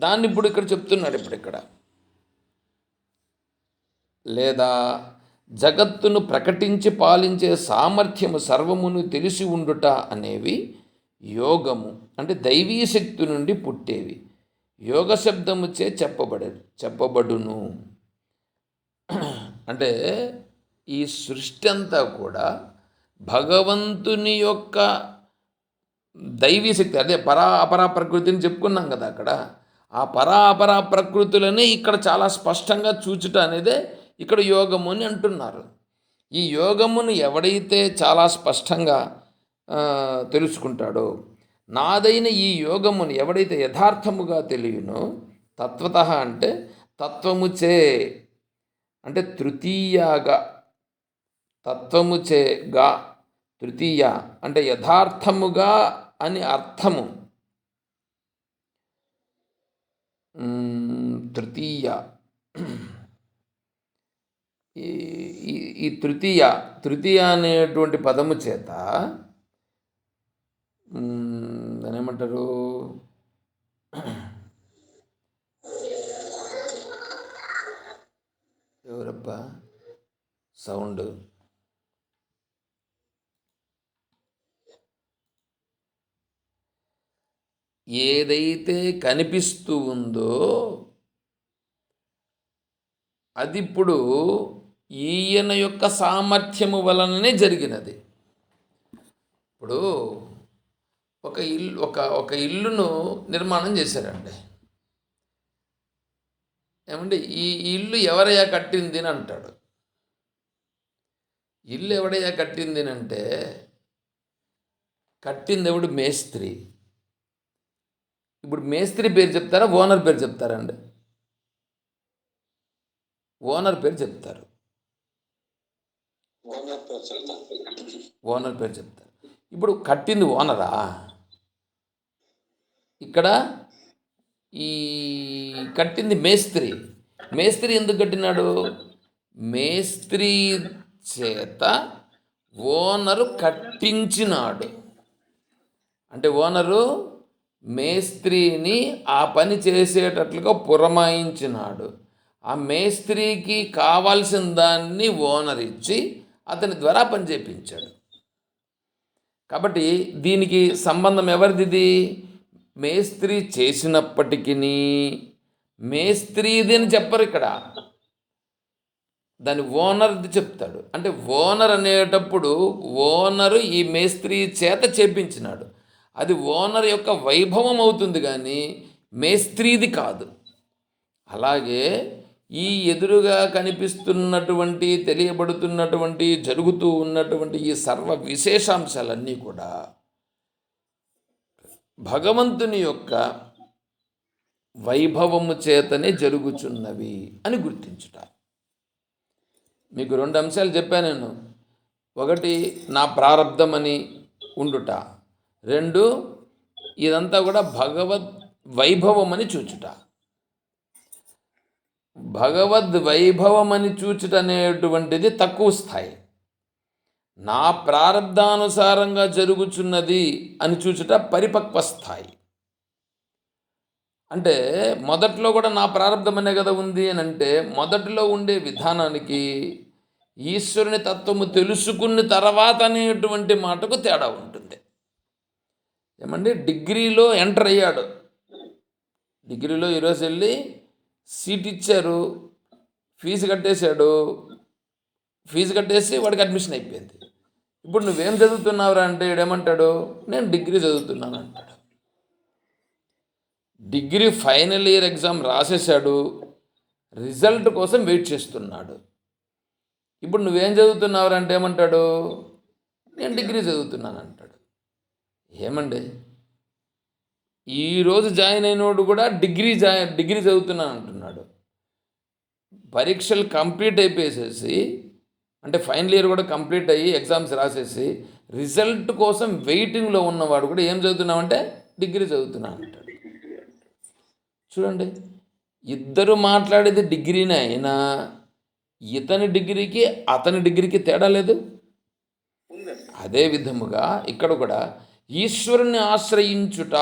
దాన్ని ఇప్పుడు ఇక్కడ చెప్తున్నాడు. ఇక్కడ లేదా జగత్తును ప్రకటించి పాలించే సామర్థ్యము సర్వమును తెలిసి ఉండుట అనేవి యోగము అంటే దైవీ శక్తి నుండి పుట్టేవి. యోగ శబ్దముచే చెప్పబడును అంటే ఈ సృష్టి అంతా కూడా భగవంతుని యొక్క దైవీ శక్తి, అదే పరా అపరా ప్రకృతిని చెప్పుకున్నాం కదా. అక్కడ ఆ పరా అపరా ప్రకృతులని ఇక్కడ చాలా స్పష్టంగా చూచుట అనేదే ఇక్కడ యోగము అని అంటున్నారు. ఈ యోగమును ఎవడైతే చాలా స్పష్టంగా తెలుసుకుంటాడో, నాదైన ఈ యోగమును ఎవడైతే యథార్థముగా తెలియనో, తత్వత అంటే తత్వముచే అంటే తృతీయగా, తత్వముచేగా తృతీయ అంటే యథార్థముగా అని అర్థము. తృతీయ ఈ తృతీయ అనేటువంటి పదము చేత దాని ఏమంటారు, ఎవరబ్బా సౌండ్, ఏదైతే కనిపిస్తూ ఉందో అది ఇప్పుడు ఈయన యొక్క సామర్థ్యము వలననే జరిగినది. ఇప్పుడు ఒక ఇల్లును నిర్మాణం చేశారండి. ఏమంటే ఈ ఇల్లు ఎవరయ్యా కట్టింది అని అంటాడు. ఇల్లు ఎవడయ్యా కట్టింది అంటే కట్టింది ఎవడు? మేస్త్రి. ఇప్పుడు మేస్త్రి పేరు చెప్తారా, ఓనర్ పేరు చెప్తారా అండి? ఓనర్ పేరు చెప్తారు. ఓనర్ పేరు చెప్తారు. ఇప్పుడు కట్టింది ఓనరా? ఇక్కడ ఈ కట్టింది మేస్త్రి. మేస్త్రి ఎందుకు కట్టినాడు? మేస్త్రి చేత ఓనరు కట్టించినాడు. అంటే ఓనరు మేస్త్రిని ఆ పని చేసేటట్లుగా పురమాయించినాడు. ఆ మేస్త్రికి కావాల్సిన దాన్ని ఓనర్ ఇచ్చి అతని ద్వారా పని చేయించాడు. కాబట్టి దీనికి సంబంధం ఎవరిది? మేస్త్రి చేసినప్పటికీ మేస్త్రిది అని చెప్పరు ఇక్కడ, దాని ఓనర్ది చెప్తాడు. అంటే ఓనర్ అనేటప్పుడు ఓనరు ఈ మేస్త్రి చేత చేపించినాడు. అది ఓనర్ యొక్క వైభవం అవుతుంది కానీ మేస్త్రిది కాదు. అలాగే ఈ ఎదురుగా కనిపిస్తున్నటువంటి, తెలియబడుతున్నటువంటి, జరుగుతూ ఉన్నటువంటి ఈ సర్వ విశేషాంశాలన్నీ కూడా భగవంతుని యొక్క వైభవము చేతనే జరుగుచున్నవి అని గుర్తించుట. మీకు 2 అంశాలు చెప్పాను నేను. ఒకటి నా ప్రారంధమని ఉండుట, 2 ఇదంతా కూడా భగవద్ వైభవం అని చూచుట. భగవద్ వైభవం అని చూచుట అనేటువంటిది తక్కువ స్థాయి. నా ప్రారంధానుసారంగా జరుగుచున్నది అని చూచుట పరిపక్వ స్థాయి. అంటే మొదట్లో కూడా నా ప్రారంధమనే కదా ఉంది అని అంటే, మొదటిలో ఉండే విధానానికి ఈశ్వరుని తత్వము తెలుసుకున్న తర్వాత అనేటువంటి మాటకు తేడా ఉంటుంది. ఏమండి, డిగ్రీలో ఎంటర్ అయ్యాడు, డిగ్రీలో ఈరోజు వెళ్ళి సీట్ ఇచ్చారు, ఫీజు కట్టేశాడు, ఫీజు కట్టేసి వాడికి అడ్మిషన్ అయిపోయింది. ఇప్పుడు నువ్వేం చదువుతున్నావురా అంటే ఏమంటాడు, నేను డిగ్రీ చదువుతున్నాను అంటాడు. డిగ్రీ ఫైనల్ ఇయర్ ఎగ్జామ్ రాసేసాడు, రిజల్ట్ కోసం వెయిట్ చేస్తున్నాడు. ఇప్పుడు నువ్వేం చదువుతున్నావురా అంటే ఏమంటాడు, నేను డిగ్రీ చదువుతున్నాను అంటాడు. ఏమండి, ఈరోజు జాయిన్ అయినోడు కూడా డిగ్రీ చదువుతున్నాను అంటున్నాడు. పరీక్షలు కంప్లీట్ అయిపోయేసేసి, అంటే ఫైనల్ ఇయర్ కూడా కంప్లీట్ అయ్యి ఎగ్జామ్స్ రాసేసి రిజల్ట్ కోసం వెయిటింగ్లో ఉన్నవాడు కూడా ఏం చదువుతున్నామంటే డిగ్రీ చదువుతున్నాను అంటాడు. చూడండి, ఇద్దరు మాట్లాడేది డిగ్రీనే అయినా ఇతని డిగ్రీకి అతని డిగ్రీకి తేడా లేదు. అదే విధముగా ఇక్కడ కూడా ఈశ్వరుని ఆశ్రయించుట,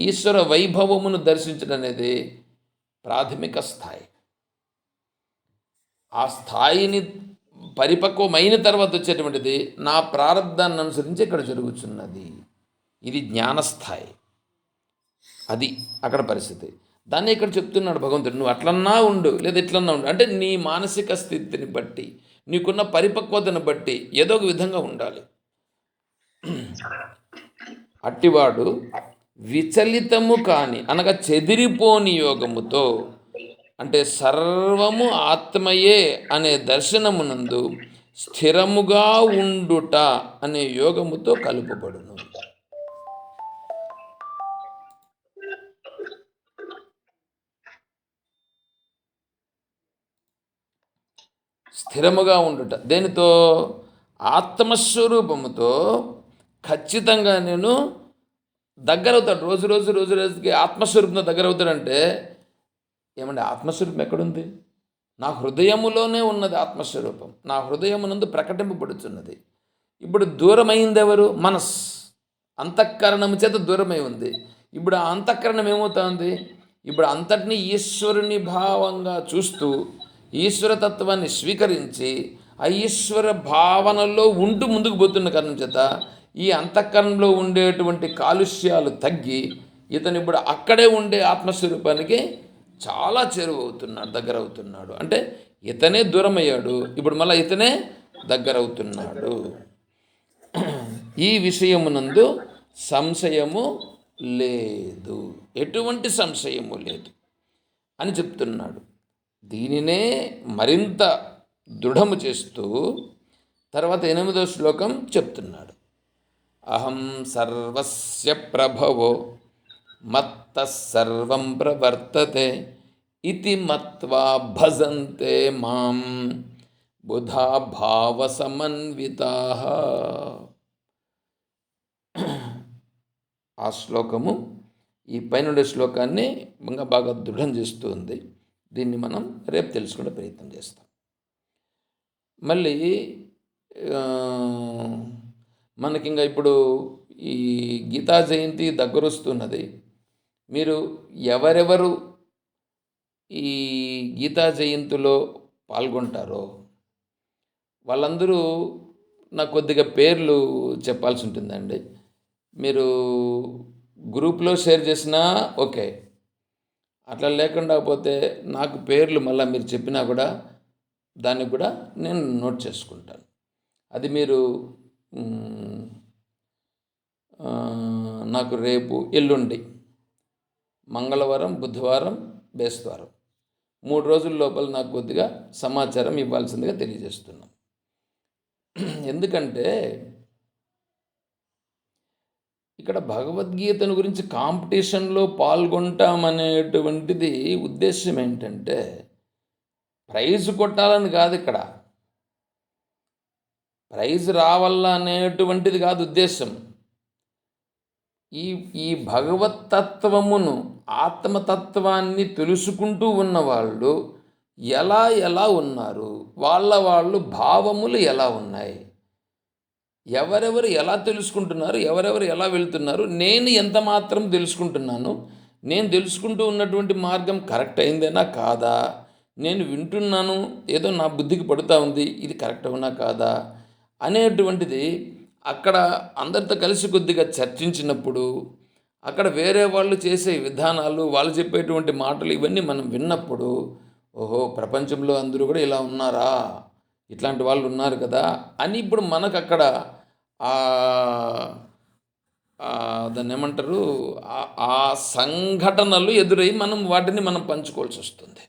ఈశ్వర వైభవమును దర్శించడం అనేది ప్రాథమిక స్థాయి. ఆ స్థాయిని పరిపక్వమైన తర్వాత వచ్చేటువంటిది నా ప్రారంధాన్ని అనుసరించి ఇక్కడ జరుగుతున్నది. ఇది జ్ఞానస్థాయి. అది అక్కడ పరిస్థితి. దాన్ని ఇక్కడ చెప్తున్నాడు భగవంతుడు, నువ్వు అట్లన్నా ఉండు లేదా ఇట్లన్నా ఉండు. అంటే నీ మానసిక స్థితిని బట్టి, నీకున్న పరిపక్వతను బట్టి ఏదో ఒక విధంగా ఉండాలి. అట్టివాడు విచలితము కాని అనగా చెదిరిపోని యోగముతో, అంటే సర్వము ఆత్మయే అనే దర్శనమునందు స్థిరముగా ఉండుట అనే యోగముతో కలుపబడును. స్థిరముగా ఉండుట దేనితో? ఆత్మస్వరూపముతో ఖచ్చితంగా నేను దగ్గరవుతాడు. రోజుకి ఆత్మస్వరూపంతో దగ్గరవుతాడంటే ఏమంటే ఆత్మస్వరూపం ఎక్కడుంది? నా హృదయములోనే ఉన్నది ఆత్మస్వరూపం, నా హృదయమునందు ప్రకటింపబడుతున్నది. ఇప్పుడు దూరమైంది ఎవరు? మనస్, అంతఃకరణము చేత దూరమై ఉంది. ఇప్పుడు ఆ అంతఃకరణం ఏమవుతుంది? ఇప్పుడు అంతటినీ ఈశ్వరుని భావంగా చూస్తూ ఈశ్వరతత్వాన్ని స్వీకరించి ఆ ఈశ్వర భావనలో ఉంటూ ముందుకు పోతున్న కారణం చేత ఈ అంతఃకరణలో ఉండేటువంటి కాలుష్యాలు తగ్గి ఇతను ఇప్పుడు అక్కడే ఉండే ఆత్మస్వరూపానికి చాలా చేరువవుతున్నాడు, దగ్గర అవుతున్నాడు. అంటే ఇతనే దూరమయ్యాడు, ఇప్పుడు మళ్ళీ ఇతనే దగ్గరవుతున్నాడు. ఈ విషయమునందు సంశయము లేదు, ఎటువంటి సంశయము లేదు అని చెప్తున్నాడు. దీనినే మరింత దృఢము చేస్తూ తర్వాత 8వ శ్లోకం చెప్తున్నాడు. అహం సర్వస్య ప్రభవో మత్తః సర్వం ప్రవర్తతే ఇతి మత్వా భజంతే మాం బుధా భావ సమన్వితాః. ఆ శ్లోకము ఈ పైనుండే శ్లోకాన్ని ఇంకా బాగా దృఢం చేస్తుంది. దీన్ని మనం రేపు తెలుసుకునే ప్రయత్నం చేస్తాం. మళ్ళీ మనకి ఇంకా ఇప్పుడు ఈ గీతా జయంతి దగ్గరొస్తున్నది. మీరు ఎవరెవరు ఈ గీతా జయంతిలో పాల్గొంటారో వాళ్ళందరూ నాకు కొద్దిగా పేర్లు చెప్పాల్సి ఉంటుందండి. మీరు గ్రూప్లో షేర్ చేసినా ఓకే, అట్లా లేకుండా పోతే నాకు పేర్లు మళ్ళీ మీరు చెప్పినా కూడా దాన్ని కూడా నేను నోట్ చేసుకుంటాను. అది మీరు నాకు రేపు, ఎల్లుండి, మంగళవారం, బుధవారం, బేస్తవారం 3 రోజుల లోపల నాకు కొద్దిగా సమాచారం ఇవ్వాల్సిందిగా తెలియజేస్తున్నాం. ఎందుకంటే ఇక్కడ భగవద్గీతను గురించి కాంపిటీషన్లో పాల్గొంటామనేటువంటిది ఉద్దేశం ఏంటంటే ప్రైజ్ కొట్టాలని కాదు, ఇక్కడ ప్రైజ్ రావాల అనేటువంటిది కాదు ఉద్దేశం. ఈ ఈ భగవత్తత్వమును, ఆత్మతత్వాన్ని తెలుసుకుంటూ ఉన్నవాళ్ళు ఎలా ఉన్నారు, వాళ్ళు భావములు ఎలా ఉన్నాయి, ఎవరెవరు ఎలా తెలుసుకుంటున్నారు, ఎవరెవరు ఎలా వెళ్తున్నారు, నేను ఎంత మాత్రం తెలుసుకుంటున్నాను, నేను తెలుసుకుంటూ ఉన్నటువంటి మార్గం కరెక్ట్ అయిందేనా కాదా, నేను వింటున్నాను ఏదో నా బుద్ధికి పడుతూ ఉంది, ఇది కరెక్ట్ అవునా కాదా అనేటువంటిది అక్కడ అందరితో కలిసి కొద్దిగా చర్చించినప్పుడు, అక్కడ వేరే వాళ్ళు చేసే విధానాలు, వాళ్ళు చెప్పేటువంటి మాటలు ఇవన్నీ మనం విన్నప్పుడు, ఓహో ప్రపంచంలో అందరూ కూడా ఇలా ఉన్నారా, ఇట్లాంటి వాళ్ళు ఉన్నారు కదా అని ఇప్పుడు మనకు అక్కడ దాన్ని ఏమంటారు, ఆ సంఘటనలు ఎదురై మనం వాటిని పంచుకోవాల్సి వస్తుంది.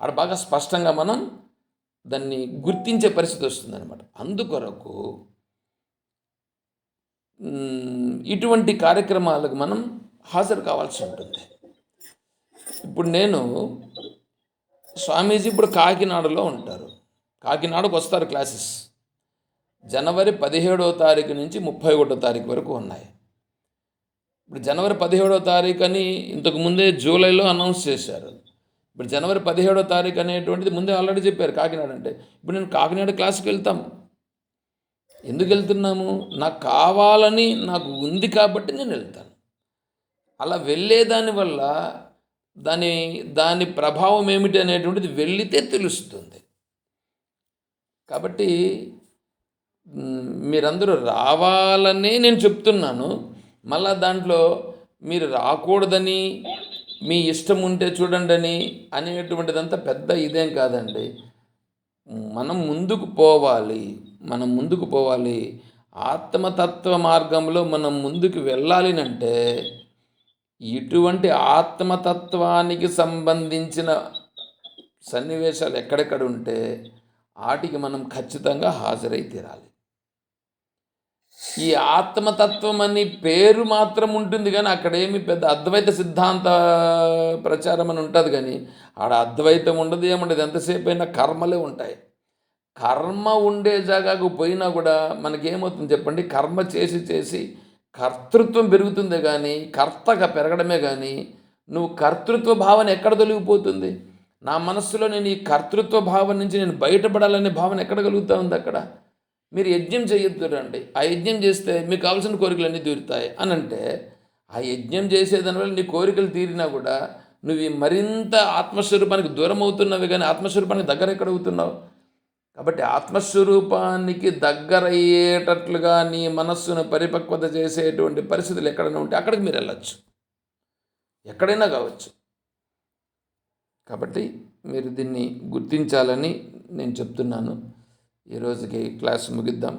ఆడ బాగా స్పష్టంగా మనం దాన్ని గుర్తించే పరిస్థితి వస్తుంది అనమాట. అందుకొరకు ఇటువంటి కార్యక్రమాలకు మనం హాజరు కావాల్సి ఉంటుంది. ఇప్పుడు నేను స్వామీజీ ఇప్పుడు కాకినాడలో ఉంటారు, కాకినాడకు వస్తారు క్లాసెస్. జనవరి 17వ తారీఖు నుంచి 31వ తారీఖు వరకు ఉన్నాయి. ఇప్పుడు జనవరి 17వ తారీఖు అని ఇంతకుముందే జూలైలో అనౌన్స్ చేశారు. ఇప్పుడు జనవరి 17వ తారీఖు అనేటువంటిది ముందే ఆల్రెడీ చెప్పారు కాకినాడ అంటే. ఇప్పుడు నేను కాకినాడ క్లాస్కి వెళ్తాం. ఎందుకు వెళ్తున్నాము, నాకు కావాలని, నాకు ఉంది కాబట్టి నేను వెళ్తాను. అలా వెళ్ళేదాని వల్ల దాని ప్రభావం ఏమిటి అనేటువంటిది వెళ్ళితే తెలుస్తుంది. కాబట్టి మీరందరూ రావాలనే నేను చెప్తున్నాను. మళ్ళా దాంట్లో మీరు రాకూడదని, మీ ఇష్టం ఉంటే చూడండి అని అనేటువంటిదంతా పెద్ద ఇదేం కాదండి. మనం ముందుకు పోవాలి. ఆత్మతత్వ మార్గంలో మనం ముందుకు వెళ్ళాలి అంటే ఇటువంటి ఆత్మతత్వానికి సంబంధించిన సన్నివేశాలు ఎక్కడెక్కడ ఉంటే వాటికి మనం ఖచ్చితంగా హాజరై తీరాలి. ఈ ఆత్మతత్వం అని పేరు మాత్రం ఉంటుంది కానీ అక్కడేమి పెద్ద అద్వైత సిద్ధాంత ప్రచారం అని ఉంటుంది కానీ ఆడ అద్వైతం ఉండదు, ఏముండదు. ఎంతసేపు అయినా కర్మలే ఉంటాయి. కర్మ ఉండే జాగాకు పోయినా కూడా మనకేమవుతుంది చెప్పండి, కర్మ చేసి కర్తృత్వం పెరుగుతుందే కానీ కర్తగా పెరగడమే కానీ నువ్వు కర్తృత్వ భావన ఎక్కడ తొలగిపోతుంది? నా మనస్సులో నేను ఈ కర్తృత్వ భావన నుంచి నేను బయటపడాలనే భావన ఎక్కడ కలుగుతూ ఉంది? అక్కడ మీరు యజ్ఞం చేయొద్దురండి, ఆ యజ్ఞం చేస్తే మీకు కావాల్సిన కోరికలన్నీ తీరుతాయి అని అంటే, ఆ యజ్ఞం చేసేదానివల్ల నీ కోరికలు తీరినా కూడా నువ్వు మరింత ఆత్మస్వరూపానికి దూరం అవుతున్నావు కానీ ఆత్మస్వరూపానికి దగ్గర ఎక్కడ అవుతున్నావు? కాబట్టి ఆత్మస్వరూపానికి దగ్గరయ్యేటట్లుగా నీ మనస్సును పరిపక్వత చేసేటువంటి పరిస్థితులు ఎక్కడైనా ఉంటే అక్కడికి మీరు వెళ్ళచ్చు, ఎక్కడైనా కావచ్చు. కాబట్టి మీరు దీన్ని గుర్తించాలని నేను చెప్తున్నాను. ఈరోజుకి క్లాస్ ముగిద్దాం.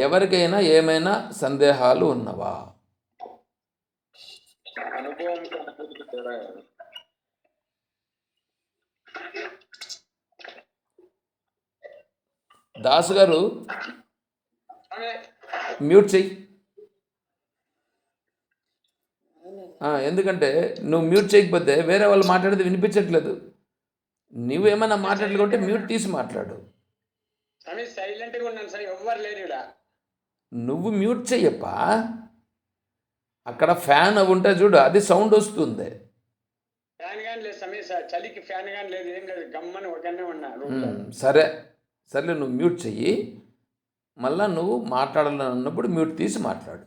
ఎవరికైనా ఏమైనా సందేహాలు ఉన్నవా? దాసు గారు మ్యూట్ చెయ్యి. ఎందుకంటే నువ్వు మ్యూట్ చేయకపోతే వేరే వాళ్ళు మాట్లాడేది వినిపించట్లేదు. నువ్వేమైనా మాట్లాడలేకుంటే మ్యూట్ తీసి మాట్లాడు. నువ్వు మ్యూట్ చెయ్యప్పా. అక్కడ ఫ్యాన్ అవి ఉంటాయి చూడు, అది సౌండ్ వస్తుంది. సరే నువ్వు మ్యూట్ చెయ్యి. మళ్ళీ నువ్వు మాట్లాడాలన్నప్పుడు మ్యూట్ తీసి మాట్లాడు.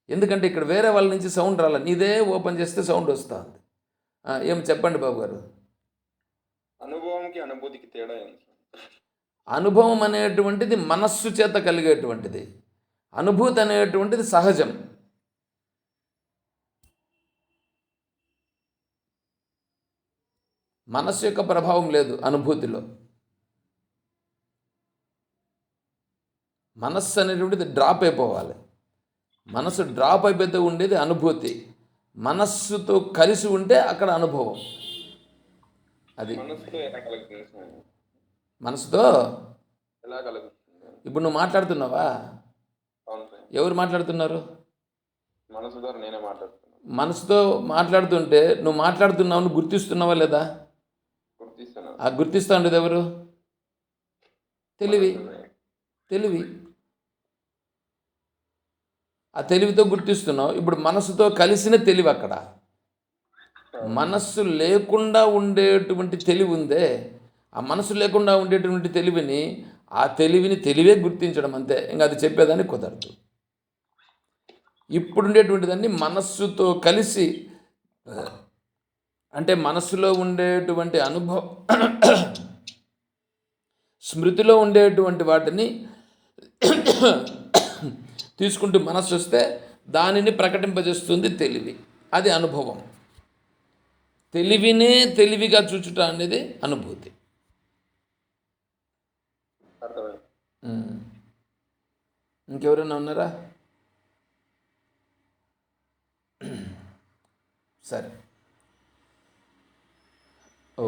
ఎందుకంటే ఇక్కడ వేరే వాళ్ళ నుంచి సౌండ్ రాలే, నీదే ఓపెన్ చేస్తే సౌండ్ వస్తుంది. ఏం చెప్పండి బాబు గారు. అనుభవంకి అనుభూతికి తేడా ఏంటి? అనుభవం అనేటువంటిది మనస్సు చేత కలిగేటువంటిది, అనుభూతి అనేటువంటిది సహజం. మనస్సు యొక్క ప్రభావం లేదు అనుభూతిలో. మనస్సు అనేటువంటిది డ్రాప్ అయిపోవాలి. మనస్సు డ్రాప్ అయిపోతే ఉండేది అనుభూతి. మనస్సుతో కలిసి ఉంటే అక్కడ అనుభవం. అది మనసుతో ఇప్పుడు నువ్వు మాట్లాడుతున్నావా? ఎవరు మాట్లాడుతున్నారు? మనసు ద్వారా నేనే మాట్లాడుతున్నాను. మనసుతో మాట్లాడుతుంటే నువ్వు మాట్లాడుతున్నావు గుర్తిస్తున్నావా లేదా? గుర్తిస్తున్నాను. ఆ గుర్తిస్తూ ఉండేది ఎవరు? తెలివి. మనసునే. తెలివి. ఆ తెలివితో గుర్తిస్తున్నావు. ఇప్పుడు మనసుతో కలిసిన తెలివి అక్కడ. మనస్సు లేకుండా ఉండేటువంటి తెలివి ఉందే, ఆ మనసు లేకుండా ఉండేటువంటి తెలివిని, ఆ తెలివిని తెలివే గుర్తించడం అంతే. ఇంకా అది చెప్పేదానికి కుదరదు. ఇప్పుడు ఉండేటువంటి దాన్ని మనస్సుతో కలిసి, అంటే మనస్సులో ఉండేటువంటి అనుభవం, స్మృతిలో ఉండేటువంటి వాటిని తీసుకుంటూ మనస్సు వస్తే దానిని ప్రకటింపజేస్తుంది తెలివి. అది అనుభవం. తెలివినే తెలివిగా చూచుట అనేది అనుభూతి. అర్థమైంది. ఇంకెవరైనా ఉన్నారా? సరే. ఓ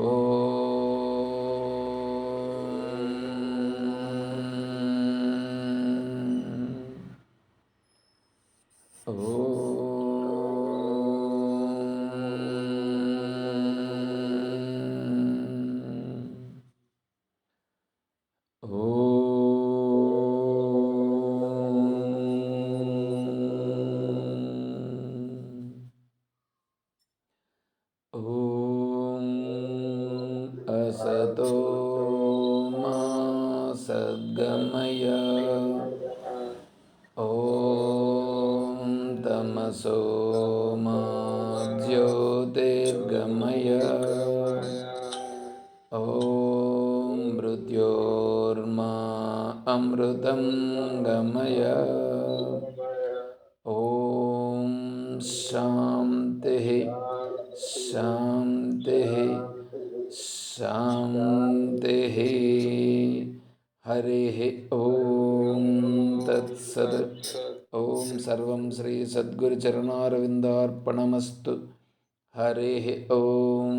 असतो मा सद्गमय ॐ तमसो मा ज्योतिर्गमय ॐ मृत्योर्मा अमृतं गमय ॐ शान्तिः शान्तिः शान्तिः। हरिः ॐ तत्सत्। ॐ सर्वं श्री सद्गुरुचरणारविन्दार्पणमस्तु। हरिः ॐ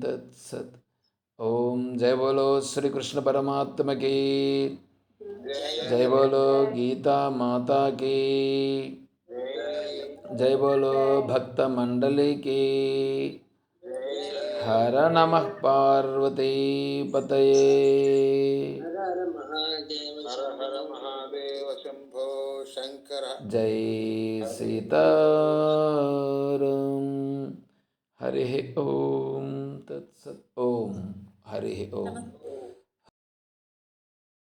तत्सत्। ओम जय बोलो श्री कृष्ण परमात्मा की, जय बोलो गीता माता की, जय बोलो भक्त मंडली की। हर नमः पार्वती पतये। हर हर महादेव शंभो शंकर। जय सीताराम। हरि ओम तत्सत्। ओम हरि ओम।